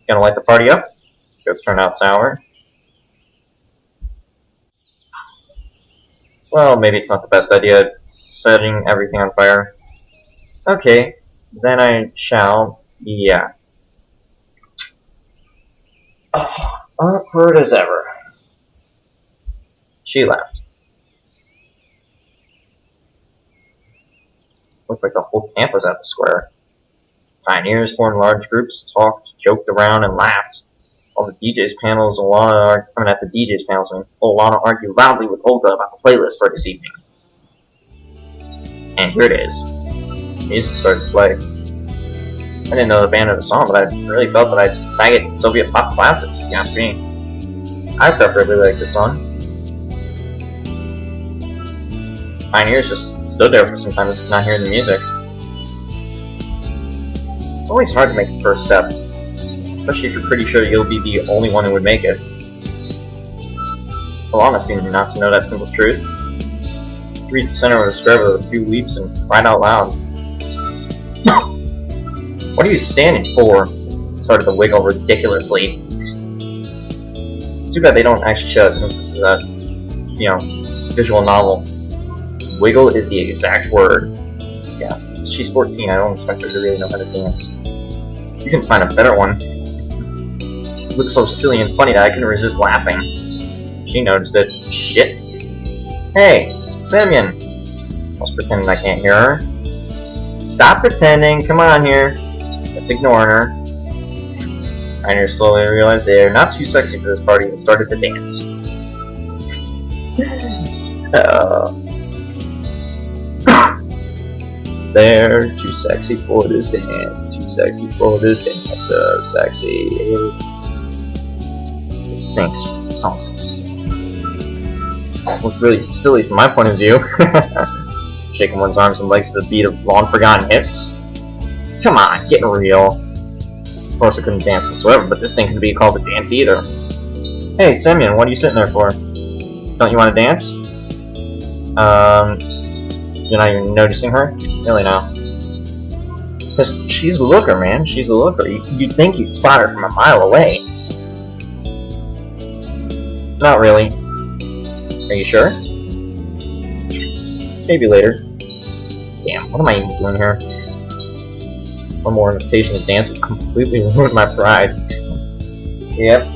Gonna light the party up? Jokes turn out sour. Well, maybe it's not the best idea setting everything on fire. Okay, then I shall. Yeah. Oh, awkward as ever. She laughed. Looked like the whole camp was at the square. Pioneers formed large groups, talked, joked around, and laughed. All the DJ's panels, Alana argued loudly with Olga about the playlist for this evening. And here it is. The music started to play. I didn't know the band or the song, but I really felt that I'd tag it in Soviet pop classics, if you ask me. I preferably like this song. Pioneers just stood there for some time, not hearing the music. It's always hard to make the first step, especially if you're pretty sure you'll be the only one who would make it. Alana seemed not to know that simple truth. She reached the center of the square with a few leaps and cried out loud. What are you standing for? Started to wiggle ridiculously. Too bad they don't actually show it since this is a, visual novel. Wiggle is the exact word. Yeah, she's 14, I don't expect her to really know how to dance. You can find a better one. It looks so silly and funny that I couldn't resist laughing. She noticed it. Shit. Hey, Semyon! I was pretending I can't hear her. Stop pretending, come on here. That's ignoring her. Rainer slowly realized they are not too sexy for this party and started to dance. there. Too sexy for this dance. Too sexy for this dance. So sexy. It stinks. The song stinks. It looks really silly from my point of view. Shaking one's arms and legs to the beat of long-forgotten hits. Come on, get real. Of course I couldn't dance whatsoever, but this thing couldn't be called a dance either. Hey, Semyon, what are you sitting there for? Don't you want to dance? You're not even noticing her? Really now? Because she's a looker, man. She's a looker. You'd think you'd spot her from a mile away. Not really. Are you sure? Maybe later. Damn, what am I even doing here? One more invitation to dance would completely ruin my pride. Yep.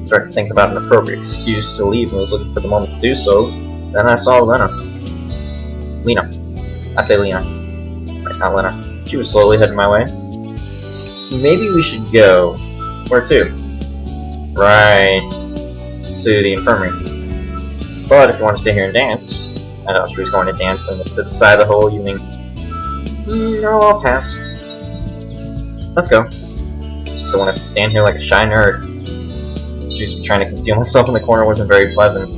Started to think about an appropriate excuse to leave and was looking for the moment to do so. Then I saw Lena. I say Lena. Right, not Lena. She was slowly heading my way. Maybe we should go. Where to? Right. To the infirmary. But if you want to stay here and dance. I know she was going to dance and to decide the whole evening. No, I'll pass. Let's go. So I won't have to stand here like a shy nerd. Just trying to conceal myself in the corner wasn't very pleasant.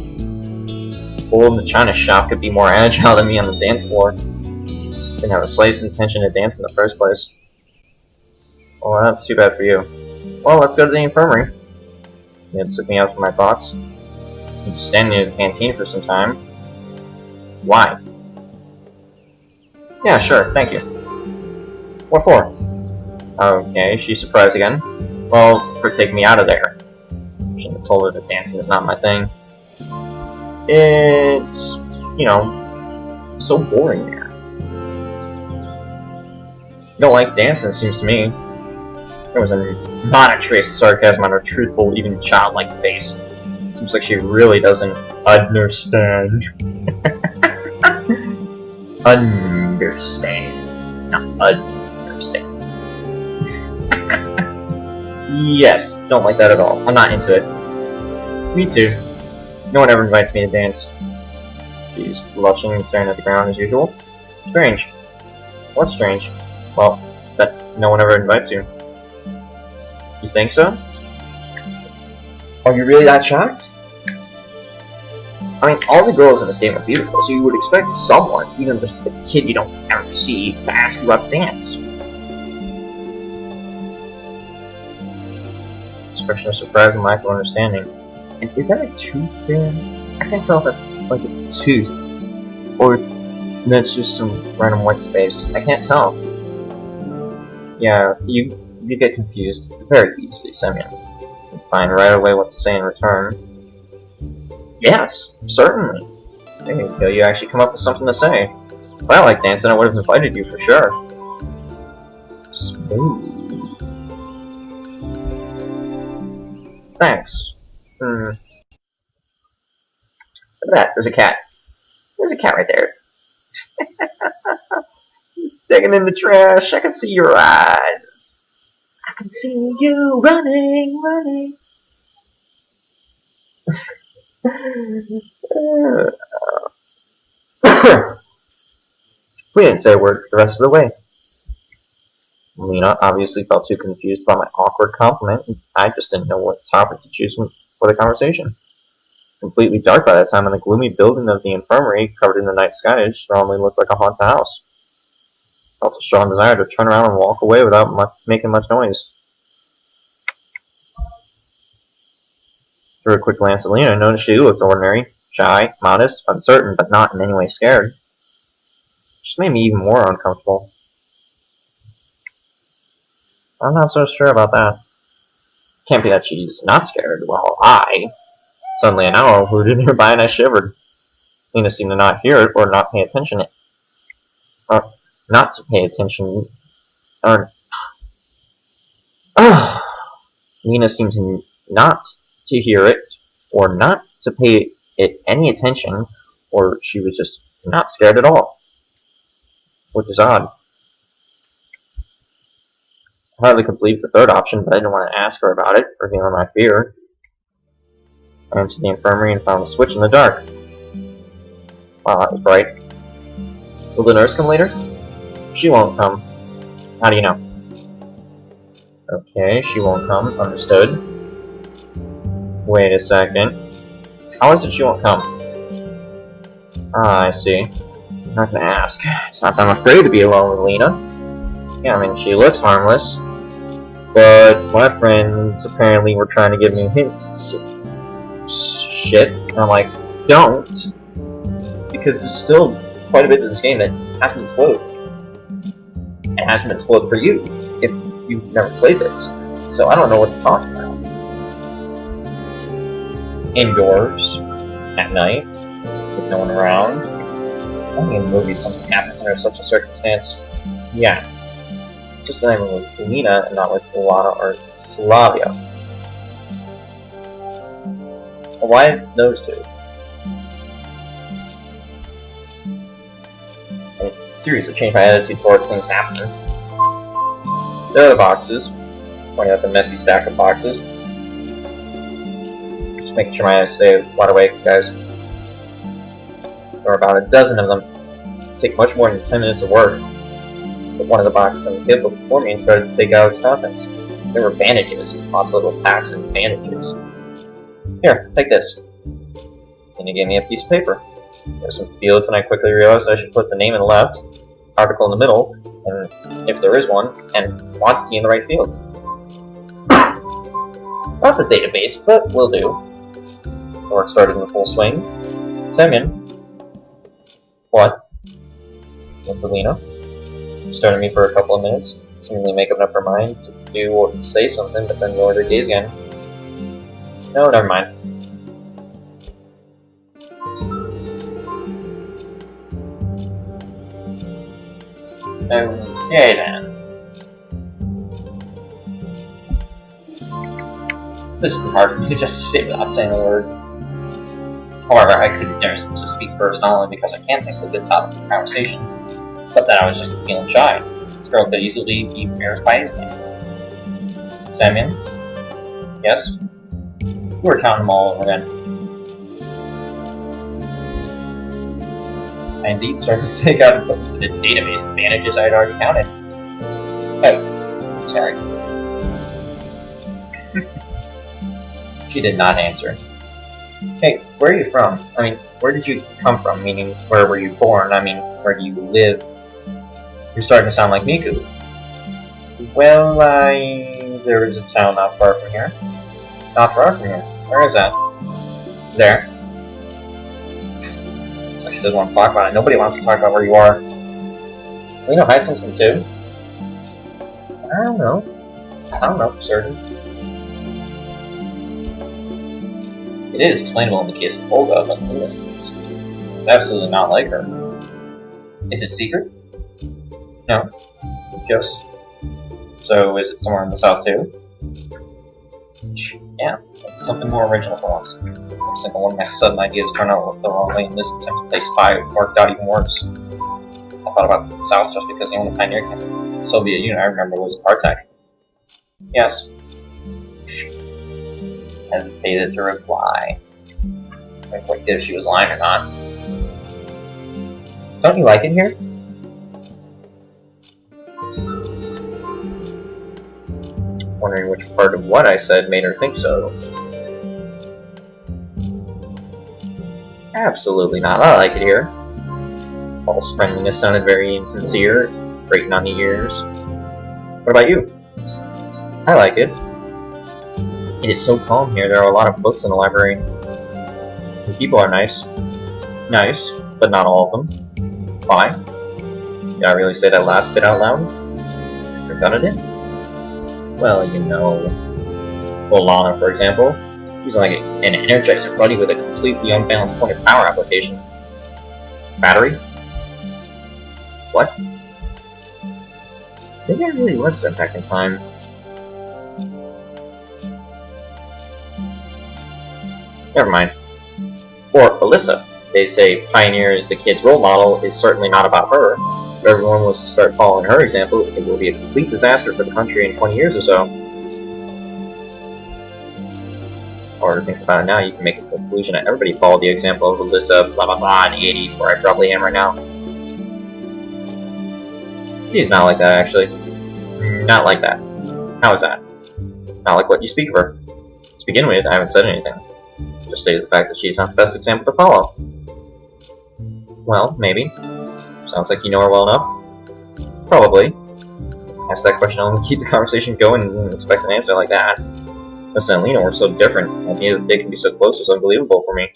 Bull in the china shop could be more agile than me on the dance floor. Didn't have a slightest intention to dance in the first place. Well, that's too bad for you. Well, let's go to the infirmary. It took me out from my thoughts. I'm just standing near the canteen for some time. Why? Yeah, sure, thank you. What for? Okay, she's surprised again. Well, for taking me out of there. Shouldn't have told her that dancing is not my thing. It's, you know, so boring there. You don't like dancing, it seems to me. There was not a trace of sarcasm on her truthful, even childlike face. Seems like she really doesn't understand. Understand. Not understand. Yes, don't like that at all. I'm not into it. Me too. No one ever invites me to dance. She's blushing and staring at the ground as usual. Strange. What's strange? Well, that no one ever invites you. You think so? Are you really that shocked? I mean, all the girls in this game are beautiful, so you would expect someone, even just a kid you don't ever see, to ask you out to dance. Expression of surprise and lack of understanding. And is that a tooth there? I can't tell if that's like a tooth, or that's just some random white space. I can't tell. Yeah, you get confused very easily, Semyon. You find right away what to say in return. Yes, certainly. There you go, you actually come up with something to say. If I like dancing, I would have invited you for sure. Smooth. Thanks. Look at that, there's a cat. There's a cat right there. He's digging in the trash. I can see your eyes. I can see you running. We didn't say a word the rest of the way. Lena obviously felt too confused by my awkward compliment, and I just didn't know what topic to choose for the conversation. Completely dark by that time, and the gloomy building of the infirmary, covered in the night sky, strongly looked like a haunted house. I felt a strong desire to turn around and walk away without making much noise. Through a quick glance at Lena, I noticed she looked ordinary, shy, modest, uncertain, but not in any way scared. It just made me even more uncomfortable. I'm not so sure about that. Can't be that she's not scared, while suddenly an owl hooted nearby and I shivered. Lena seemed to not hear it or not pay attention. Or not to pay attention. Lena seemed to not to hear it or not to pay it any attention, or she was just not scared at all. Which is odd. I hardly could believe the third option, but I didn't want to ask her about it, revealing my fear. I went to the infirmary and found a switch in the dark. Wow, that was bright. Will the nurse come later? She won't come. How do you know? Okay, she won't come. Understood. Wait a second. How is it she won't come? Ah, I see. I'm not gonna ask. It's not that I'm afraid to be alone with Lena. Yeah, I mean, she looks harmless. But my friends apparently were trying to give me hints. Shit. And I'm like, don't. Because there's still quite a bit of this game that hasn't been spoiled. It hasn't been spoiled for you, if you've never played this. So I don't know what to talk about. Indoors, at night, with no one around. Only in movies something happens under such a circumstance. Yeah. Just that I'm with Lena and not with Ilana or Slavia. Well, why those two? I'm seriously changed my attitude towards things happening. There are the boxes. Pointing out the messy stack of boxes. Just making sure my eyes stay wide awake, guys. There are about a dozen of them. It take much more than 10 minutes of work. Put one of the boxes on the table before me and started to take out its contents. There were bandages, lots of little packs of bandages. Here, take this. Then he gave me a piece of paper. There's some fields, and I quickly realized I should put the name in the left, article in the middle, and if there is one, and quantity in the right field. Not the database, but will do. The work started in full swing. Semyon. What? Went to Lena. She stared at me for a couple of minutes, seemingly making up her mind to do or say something, but then lowered her gaze again. No, never mind. Okay then. This is hard for me to just sit without saying a word. However, I couldn't dare to speak first, not only because I can't think of a good topic of conversation, but that I was just feeling shy. This girl could easily be embarrassed by anything. Semyon? Yes? You were counting them all over again. I indeed started to take out and put into the database the bandages I had already counted. Oh, sorry. She did not answer. Hey, where are you from? I mean, where did you come from? Meaning, where were you born? I mean, where do you live? You're starting to sound like Miku. Well, there is a town not far from here. Not far from here? Where is that? There. So she doesn't want to talk about it. Nobody wants to talk about where you are. Does Lena hide something too? I don't know. I don't know for certain. It is explainable in the case of Olga, but in this case, it's absolutely not like her. Is it secret? No. Just. So is it somewhere in the south too? Yeah, something more original for once. I'm thinking one of my sudden ideas turned out the wrong way, and this attempt to play spy worked out even worse. I thought about the south just because the only pioneer camp in the Soviet Union I remember was Artek. Yes. Hesitated to reply. I didn't quite get if she was lying or not. Don't you like it here? Wondering which part of what I said made her think so. Absolutely not. I like it here. False friendliness sounded very insincere, grating on the ears. What about you? I like it. It is so calm here. There are a lot of books in the library. The people are nice. Nice, but not all of them. Why? Did I really say that last bit out loud? Turns out I did. Well, you know, Ilana, for example, he's like an energizer buddy with a completely unbalanced point of power application. Battery? What? Maybe I really was sent back in time. Never mind. For Alyssa, they say Pioneer is the kid's role model is certainly not about her. If everyone was to start following her example, it will be a complete disaster for the country in 20 years or so. Or to think about it now, you can make a conclusion that everybody followed the example of Alyssa, blah blah blah, in the 80s, where I probably am right now. She's not like that, actually. Not like that. How is that? Not like what you speak of her. To begin with, I haven't said anything. Just stated the fact that she's not the best example to follow. Well, maybe. Sounds like you know her well enough. Probably. Ask that question and keep the conversation going and expect an answer like that. Miss and Lena were so different, and the idea that they can be so close was unbelievable for me.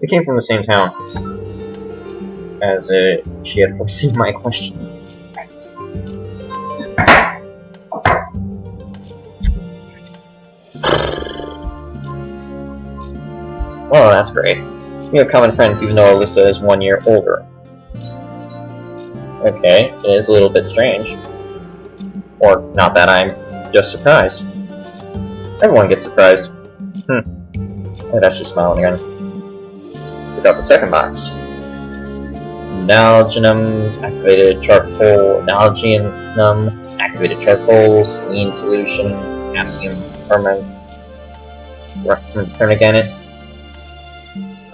We came from the same town. As she had foreseen my question. Oh, that's great. We have common friends even though Alyssa is 1 year older. Okay, it is a little bit strange. Or, not that, I'm just surprised. Everyone gets surprised. And that's just smiling again. Pick out the second box. Nalginum, activated charcoal, Nalginum, activated charcoal, saline solution, potassium permanent, turn again it,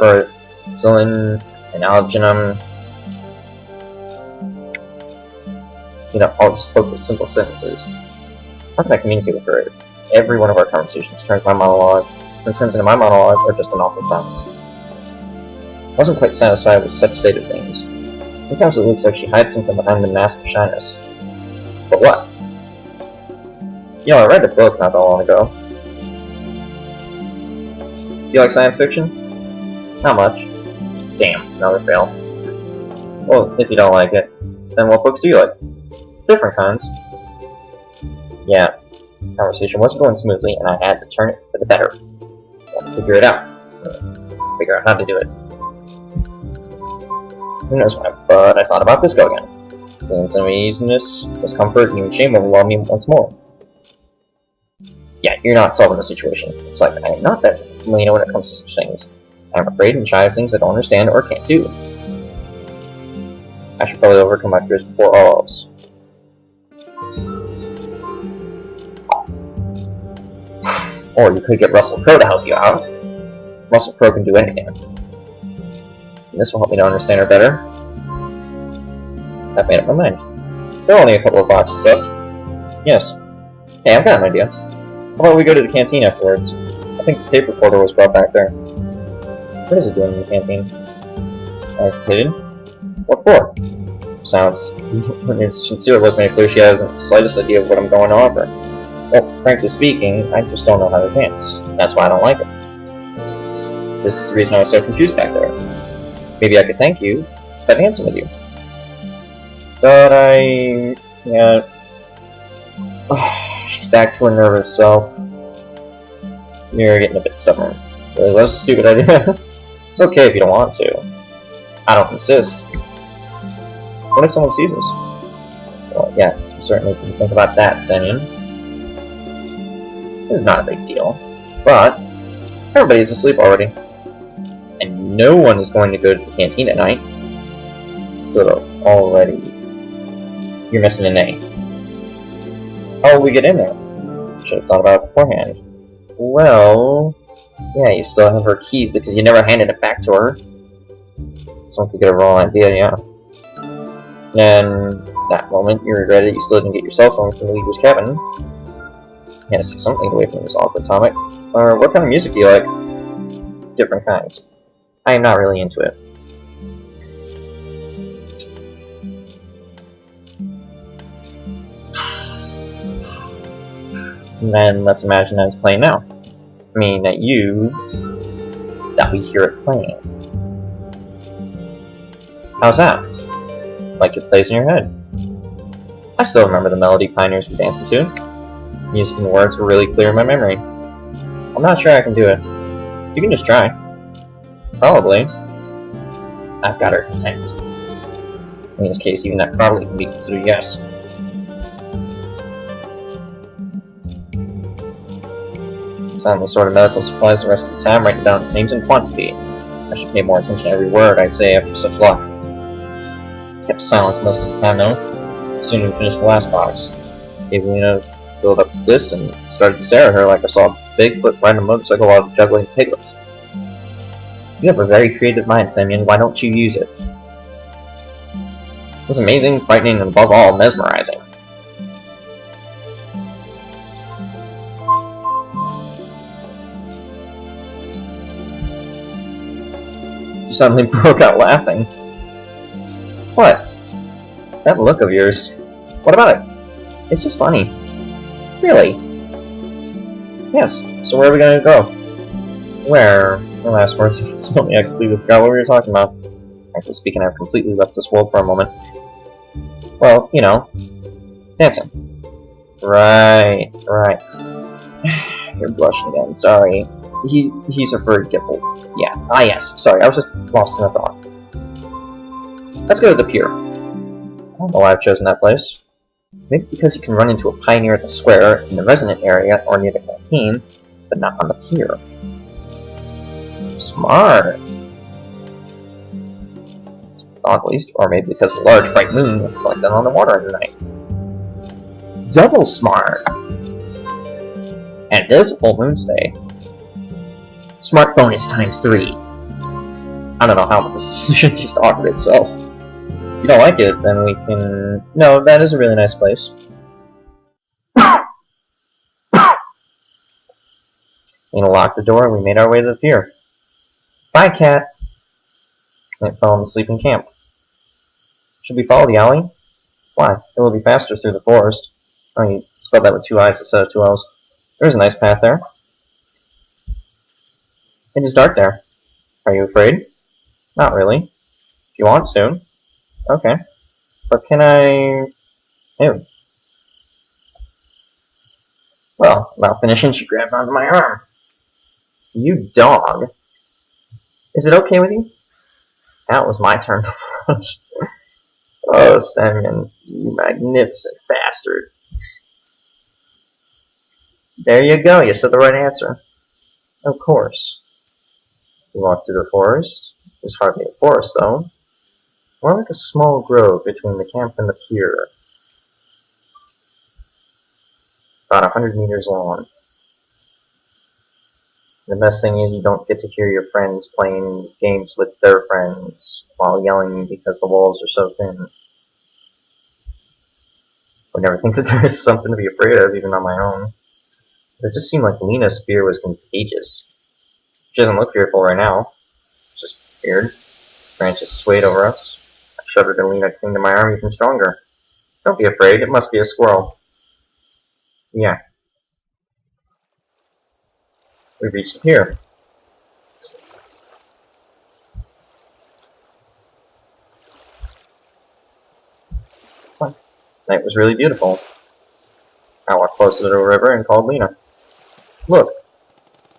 or saline, and Nalginum. You know, I'll just focus simple sentences. How can I communicate with her? Every one of our conversations turns into my monologue, or just an awkward silence. I wasn't quite satisfied with such state of things. Sometimes it looks like she hides something behind the mask of shyness. But what? You know, I read a book not that long ago. Do you like science fiction? Not much. Damn, another fail. Well, if you don't like it, then what books do you like? Different kinds. Yeah, the conversation wasn't going smoothly, and I had to turn it for the better. Figure it out. Figure out how to do it. Who knows why, but I thought about this go again. Feeling some uneasiness, discomfort, and even shame overwhelmed me once more. Yeah, you're not solving the situation. It's like I am not that Lena when it comes to such things. I'm afraid and shy of things I don't understand or can't do. I should probably overcome my fears before all else. Or you could get Russell Crowe to help you out. Russell Crowe can do anything. And this will help me to understand her better. I've made up my mind. There are only a couple of boxes up. Yes. Hey, I've got an idea. How about we go to the canteen afterwards? I think the tape recorder was brought back there. What is it doing in the canteen? I hesitated. What for? Sounds sincere was made clear she hasn't the slightest idea of what I'm going to offer. Well, frankly speaking, I just don't know how to dance. That's why I don't like it. This is the reason I was so confused back there. Maybe I could thank you by dancing with you. But yeah. Oh, she's back to her nervous self. You're getting a bit stubborn. Really was a stupid idea. It's okay if you don't want to. I don't insist. What if someone sees us? Well, yeah, you certainly can think about that, Semyon. It's not a big deal. But everybody's asleep already. And no one is going to go to the canteen at night. So already you're missing an A. How will we get in there? Should have thought about it beforehand. Well, yeah, you still have her keys because you never handed it back to her. So if you get a wrong idea, yeah. And that moment you regretted you still didn't get your cell phone from the leader's cabin. You had to see something away from this awkward topic. Or what kind of music do you like? Different kinds. I am not really into it. And then let's imagine that it's playing now. I mean that we hear it playing. How's that? Like it plays in your head. I still remember the melody pioneers were dancing to. Music and words were really clear in my memory. I'm not sure I can do it. You can just try. Probably. I've got her consent. In this case, even that probably can be considered yes. Selling the sort of medical supplies the rest of the time, writing down its names and quantity. I should pay more attention to every word I say after such luck. Kept silence most of the time, though. Soon we finished the last box. Gave Lena filled up the list and started to stare at her like I saw Bigfoot riding a motorcycle while juggling piglets. You have a very creative mind, Semyon. Why don't you use it? It was amazing, frightening, and above all, mesmerizing. She suddenly broke out laughing. What? That look of yours. What about it? It's just funny. Really? Yes, so where are we gonna go? Where? The last words of Semyon-y, I completely forgot what we were talking about. Actually speaking, I've completely left this world for a moment. Well, you know, dancing. Right. You're blushing again, sorry. He's a forgetful. Yeah, yes, sorry, I was just lost in a thought. Let's go to the pier. I don't know why I've chosen that place. Maybe because you can run into a pioneer at the square, in the resident area, or near the canteen, but not on the pier. Smart. At least, or maybe because the large bright moon reflected on the water at night. Double smart! And it is a full moon's day. Smart bonus times 3. I don't know how this decision just offered itself. If you don't like it, then we can... No, that is a really nice place. Lena locked the door and we made our way to the pier. Bye, cat! It fell asleep in camp. Should we follow the alley? Why? It will be faster through the forest. Oh, you spelled that with 2 I's instead of 2 L's. There's a nice path there. It is dark there. Are you afraid? Not really. If you want to. Okay. But can I... Ew. Well, without finishing, she grabbed onto my arm. You dog. Is it okay with you? Now it was my turn to blush. Oh, Semyon, you magnificent bastard. There you go, you said the right answer. Of course. We walked through the forest. There's hardly a forest, though. More like a small grove between the camp and the pier. About 100 meters long. The best thing is you don't get to hear your friends playing games with their friends while yelling because the walls are so thin. I would never think that there is something to be afraid of, even on my own. It just seemed like Lena's fear was contagious. She doesn't look fearful right now. It's just weird. Branches swayed over us. I shuddered and Lena clung to my arm even stronger. Don't be afraid, it must be a squirrel. Yeah. We reached the pier. Night was really beautiful. I walked close to the river and called Lena. Look!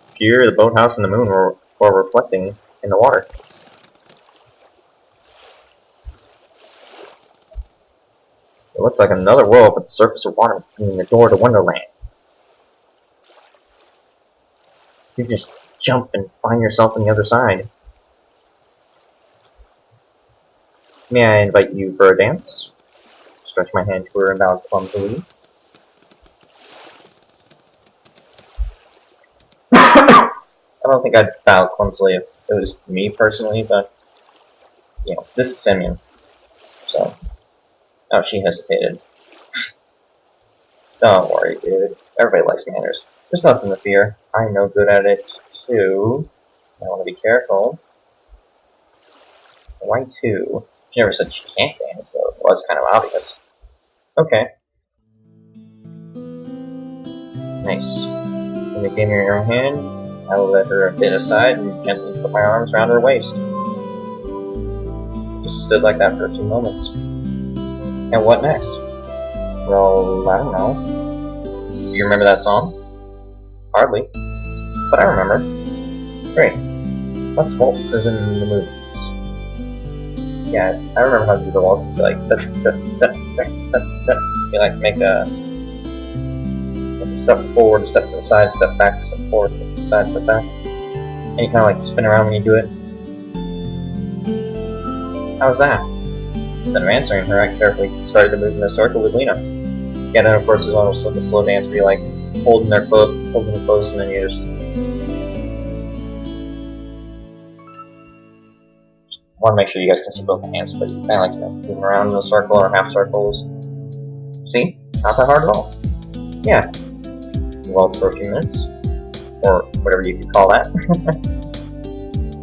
The pier, the boathouse, and the moon were reflecting in the water. It looked like another world, but the surface of water being the door to Wonderland. You just jump and find yourself on the other side. May I invite you for a dance? Stretch my hand to her and bowed clumsily. I don't think I'd bow clumsily if it was me personally, but you know, this is Semyon. So, oh, she hesitated. Don't worry, dude. Everybody likes manners. There's nothing to fear. I'm no good at it, too. I want to be careful. Why too? She never said she can't dance, so it was kind of obvious. Okay. Nice. When you gave me your hand, I will let her a bit aside and gently put my arms around her waist. Just stood like that for a few moments. And what next? Well, I don't know. Do you remember that song? Hardly. But I remember. Great. Let's waltz as in the movies. Yeah, I remember how to do the waltzes, like you like make a step forward, a step to the side, step back, step forward, step to the side, step back. And you kinda like spin around when you do it. How's that? Instead of answering her, I carefully started to move in a circle with Lena. Yeah, then of course there's almost like a slow dance where you like holding their clothes, and then you just want to make sure you guys can see both hands, but you kind of like, you know, moving around in a circle or half circles. See? Not that hard at all. Yeah. We waltzed for a few minutes, or whatever you could call that.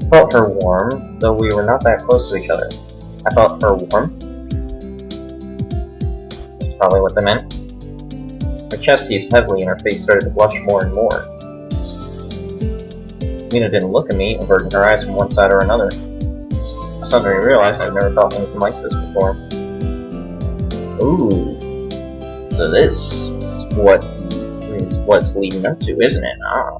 Felt her warm, though we were not that close to each other. I felt her warm. That's probably what they meant. Her chest heaved heavily and her face started to blush more and more. Lena didn't look at me, averting her eyes from one side or another. I suddenly realized I'd never felt anything like this before. Ooh. So this is what's leading up to, isn't it? Ah.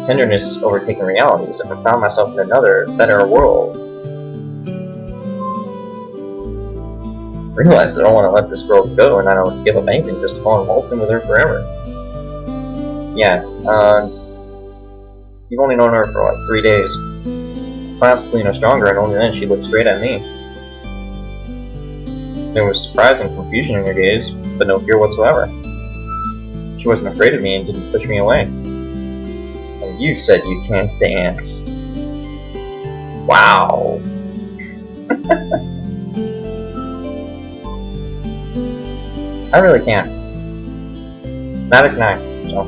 Tenderness overtaking reality as if I found myself in another, better world. I realized I don't want to let this girl go, and I don't give up anything just to fall and waltz in with her forever. Yeah, you've only known her for like 3 days. Classically no stronger, and only then she looked straight at me. There was surprise and confusion in her gaze, but no fear whatsoever. She wasn't afraid of me and didn't push me away. And you said you can't dance. Wow. I really can't. Neither can I, so.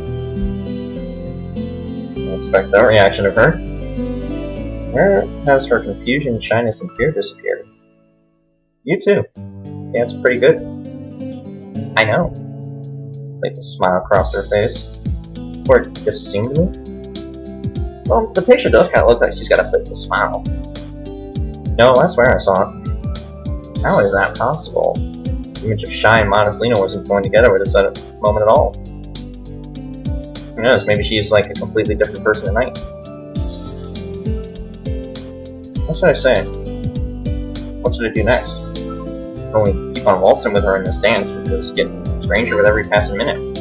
I expect that reaction of her. Where has her confusion, shyness, and fear disappeared? You too. Dance pretty good. I know. Like a smile crossed her face. Or it just seemed to me. Well, the picture does kind of look like she's got a bit of a smile. No, I swear I saw it. How is that possible? The image of shy and modest Lena wasn't going together with us at a moment at all. Who knows, maybe she's like a completely different person tonight. What should I say? What should I do next? I can only keep on waltzing with her in this dance, which is getting stranger with every passing minute.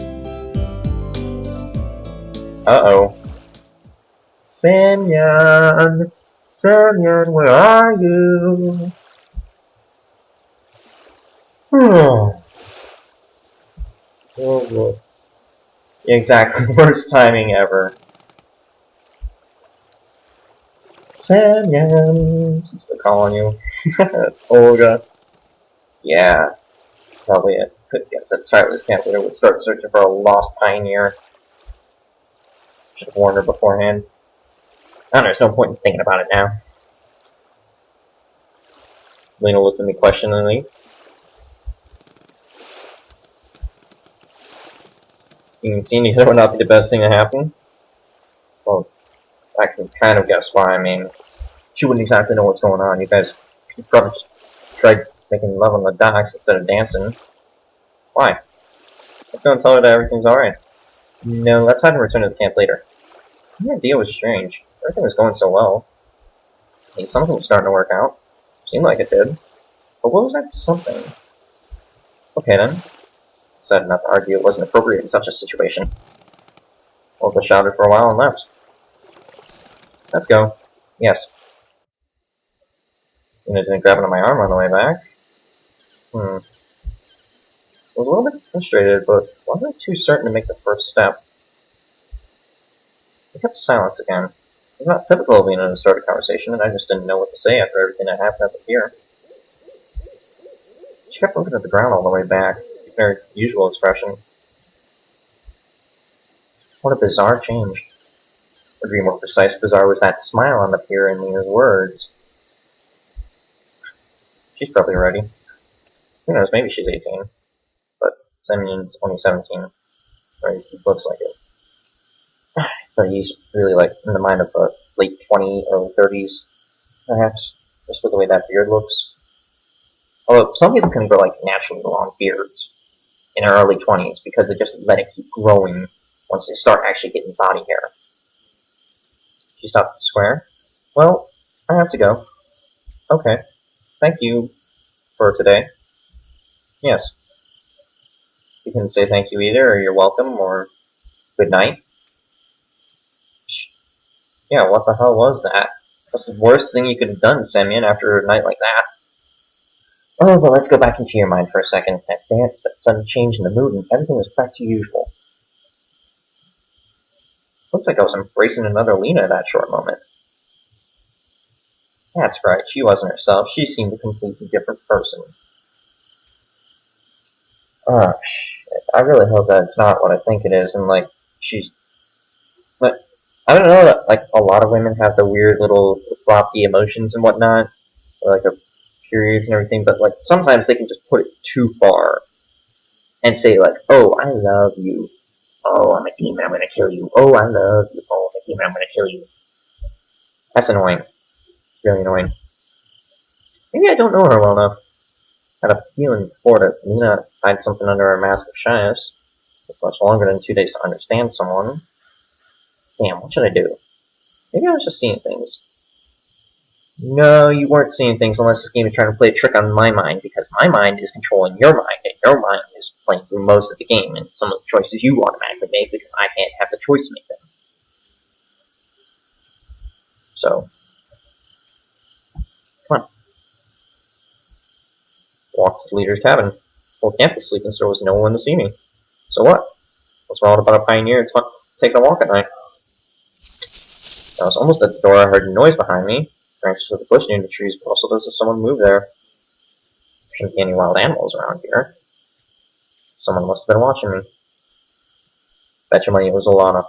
Uh-oh. Semyon! Semyon, where are you? Oh, boy. Exactly, worst timing ever. Semyon! She's still calling you. Olga. Yeah, that's probably it. Couldn't guess that tireless camp leader would start searching for a lost pioneer. Should have warned her beforehand. I don't know, there's no point in thinking about it now. Lena looked at me questioningly. You can see neither would not be the best thing to happen. Well, I can kind of guess why. I mean, she wouldn't exactly know what's going on. You probably just tried making love on the docks instead of dancing. Why? Let's go and tell her that everything's alright. No, let's have her return to the camp later. The idea was strange. Everything was going so well. I mean, something was starting to work out. Seemed like it did. But what was that something? Okay then. Decided not to argue, it wasn't appropriate in such a situation. Olga shouted for a while and left. Let's go. Yes. Lena didn't grab onto my arm on the way back. I was a little bit frustrated, but wasn't too certain to make the first step. We kept silence again. It was not typical of Lena to start a conversation, and I just didn't know what to say after everything that happened at the pier. She kept looking at the ground all the way back, her usual expression. What a bizarre change. Or to be more precise, bizarre was that smile on the pier and Lena's words. She's probably ready. Who knows, maybe she's 18. But Semyon's only 17. Or at least he looks like it. But he's really like in the mind of a late 20s, early 30s, perhaps. Just with the way that beard looks. Although some people can grow like naturally long beards in their early 20s because they just let it keep growing once they start actually getting body hair. She stopped at the square. Well, I have to go. Okay. Thank you for today. Yes. You can say thank you either, or you're welcome, or good night. Yeah, what the hell was that? What's the worst thing you could have done, Semyon, after a night like that? Oh, but let's go back into your mind for a second. That dance, that sudden change in the mood, and everything was back to usual. Looks like I was embracing another Lena at that short moment. That's right, she wasn't herself. She seemed a completely different person. Oh, shit. I really hope that it's not what I think it is, and, like, she's... But I don't know that, like, a lot of women have the weird little floppy emotions and whatnot, like, periods and everything, but, like, sometimes they can just put it too far and say, like, oh, I love you. Oh, I'm a demon, I'm gonna kill you. Oh, I love you. Oh, I'm a demon, I'm gonna kill you. That's annoying. It's really annoying. Maybe I don't know her well enough. I had a feeling before that Lena hides something under her mask of shyness. It's much longer than 2 days to understand someone. Damn, what should I do? Maybe I was just seeing things. No, you weren't seeing things unless this game is trying to play a trick on my mind, because my mind is controlling your mind, and your mind is playing through most of the game, and some of the choices you automatically make because I can't have the choice to make them. So, come on. Walk to the leader's cabin. Whole camp was sleeping, so there was no one to see me. So what? What's wrong about a pioneer taking a walk at night? I was almost at the door. I heard a noise behind me. Branches of the bush near the trees, but also as if someone moved there. There shouldn't be any wild animals around here. Someone must have been watching me. Bet your money it was Alana.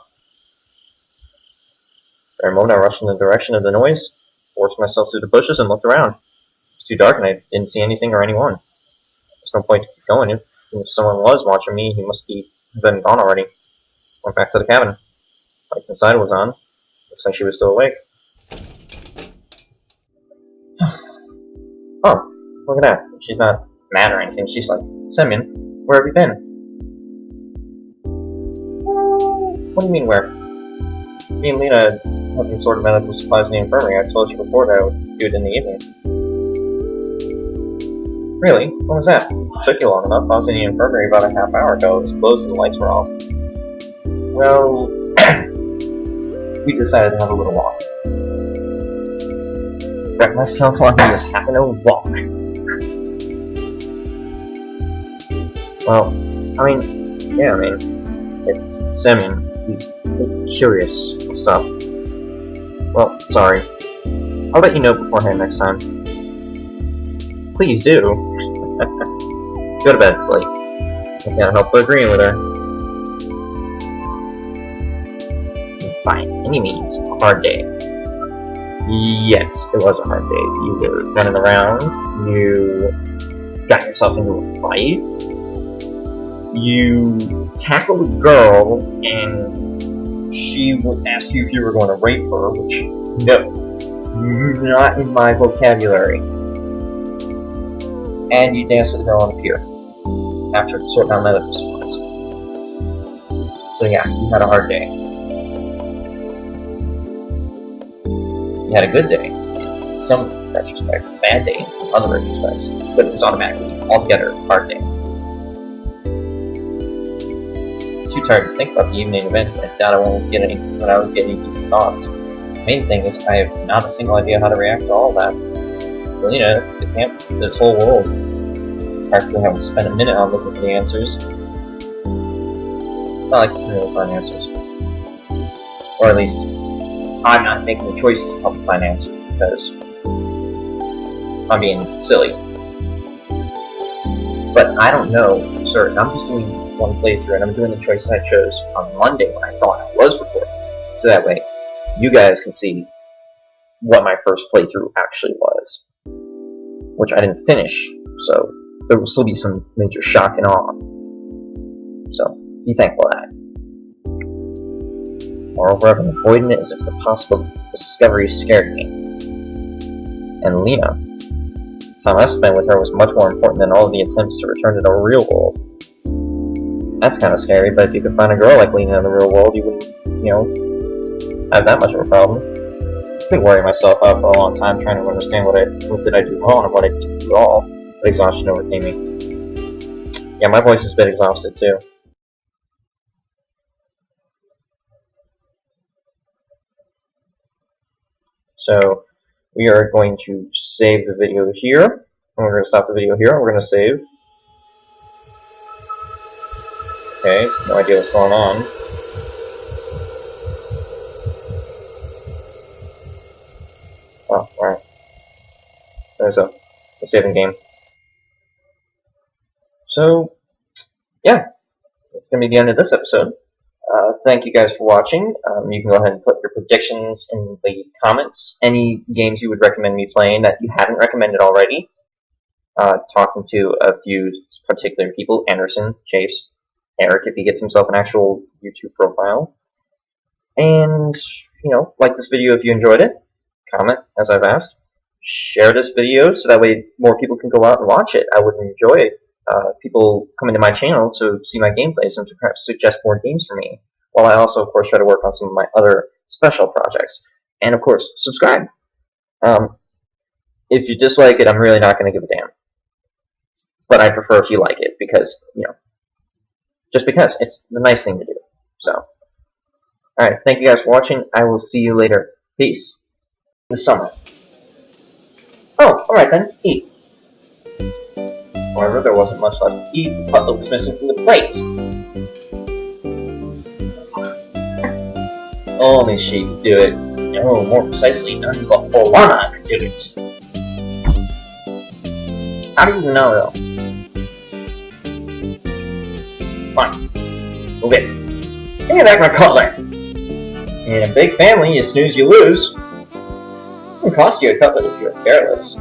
For a moment I rushed in the direction of the noise, forced myself through the bushes, and looked around. It was too dark and I didn't see anything or anyone. There's no point to keep going. If someone was watching me, he must have been gone already. Went back to the cabin. Lights inside was on. Looks like she was still awake. Oh, look at that. She's not mad or anything. She's like, Semyon, where have you been? What do you mean, where? Me and Lena have been sort of medical supplies in the infirmary. I told you before that I would do it in the evening. Really? When was that? It took you long enough. I was in the infirmary about a half hour ago. It was closed and the lights were off. Well, we decided to have a little walk. Got myself on me just having a walk. Well, it's Semyon. He's curious and stuff. Well, sorry. I'll let you know beforehand next time. Please do. Go to bed, it's late. I can't help but agreeing with her. By any means, a hard day. Yes, it was a hard day. You were running around, you got yourself into a fight, you tackled a girl, and she would ask you if you were going to rape her, which, no, not in my vocabulary. And you danced with a girl on the pier, after sorting out medical supplies. So yeah, you had a hard day. You had a good day, in some retrospect, bad day, in other retrospects, but it was automatically, altogether, a hard day. Too tired to think about the evening events, and I doubt I would get any decent thoughts. The main thing is I have not a single idea how to react to all that. Selena, it's the camp, this whole world. Practically haven't spent a minute on looking for the answers. Not like you can really find answers. Or at least, I'm not making the choices to help find answers, because I'm being silly. But I don't know for certain. I'm just doing one playthrough, and I'm doing the choices I chose on Monday when I thought I was recording. So that way, you guys can see what my first playthrough actually was. Which I didn't finish, so there will still be some major shock and awe. So, be thankful for that. Moreover, I've been avoiding it as if the possible discovery scared me. And Lena. The time I spent with her was much more important than all of the attempts to return to the real world. That's kind of scary, but if you could find a girl like Lena in the real world, you wouldn't, have that much of a problem. I've been worrying myself out for a long time trying to understand what did I do wrong and what I didn't do at all, but exhaustion overcame me. Yeah, my voice is a bit exhausted too. So we are going to save the video here. And we're going to stop the video here. We're going to save. Okay, no idea what's going on. Oh, alright. There's a saving game. So, yeah, it's going to be the end of this episode. Thank you guys for watching. You can go ahead and put your predictions in the comments. Any games you would recommend me playing that you haven't recommended already. Talking to a few particular people, Anderson, Chase, Eric, if he gets himself an actual YouTube profile. And, you know, like this video if you enjoyed it. Comment, as I've asked. Share this video so that way more people can go out and watch it. I would enjoy people coming to my channel to see my gameplays and to perhaps suggest more games for me, while I also, of course, try to work on some of my other special projects. And, of course, subscribe. If you dislike it, I'm really not going to give a damn. But I prefer if you like it, because, you know, just because. It's the nice thing to do. So, alright, thank you guys for watching. I will see you later. Peace. In the summer. Oh, alright then, eat. However, there wasn't much left to eat. The cutlet was missing from the plate. Only she could do it. No, more precisely, only the Polana could do it. How do you know, though? Fine. Okay. Give me back my cutlet. In a big family, you snooze, you lose. It can cost you a cutlet if you're careless.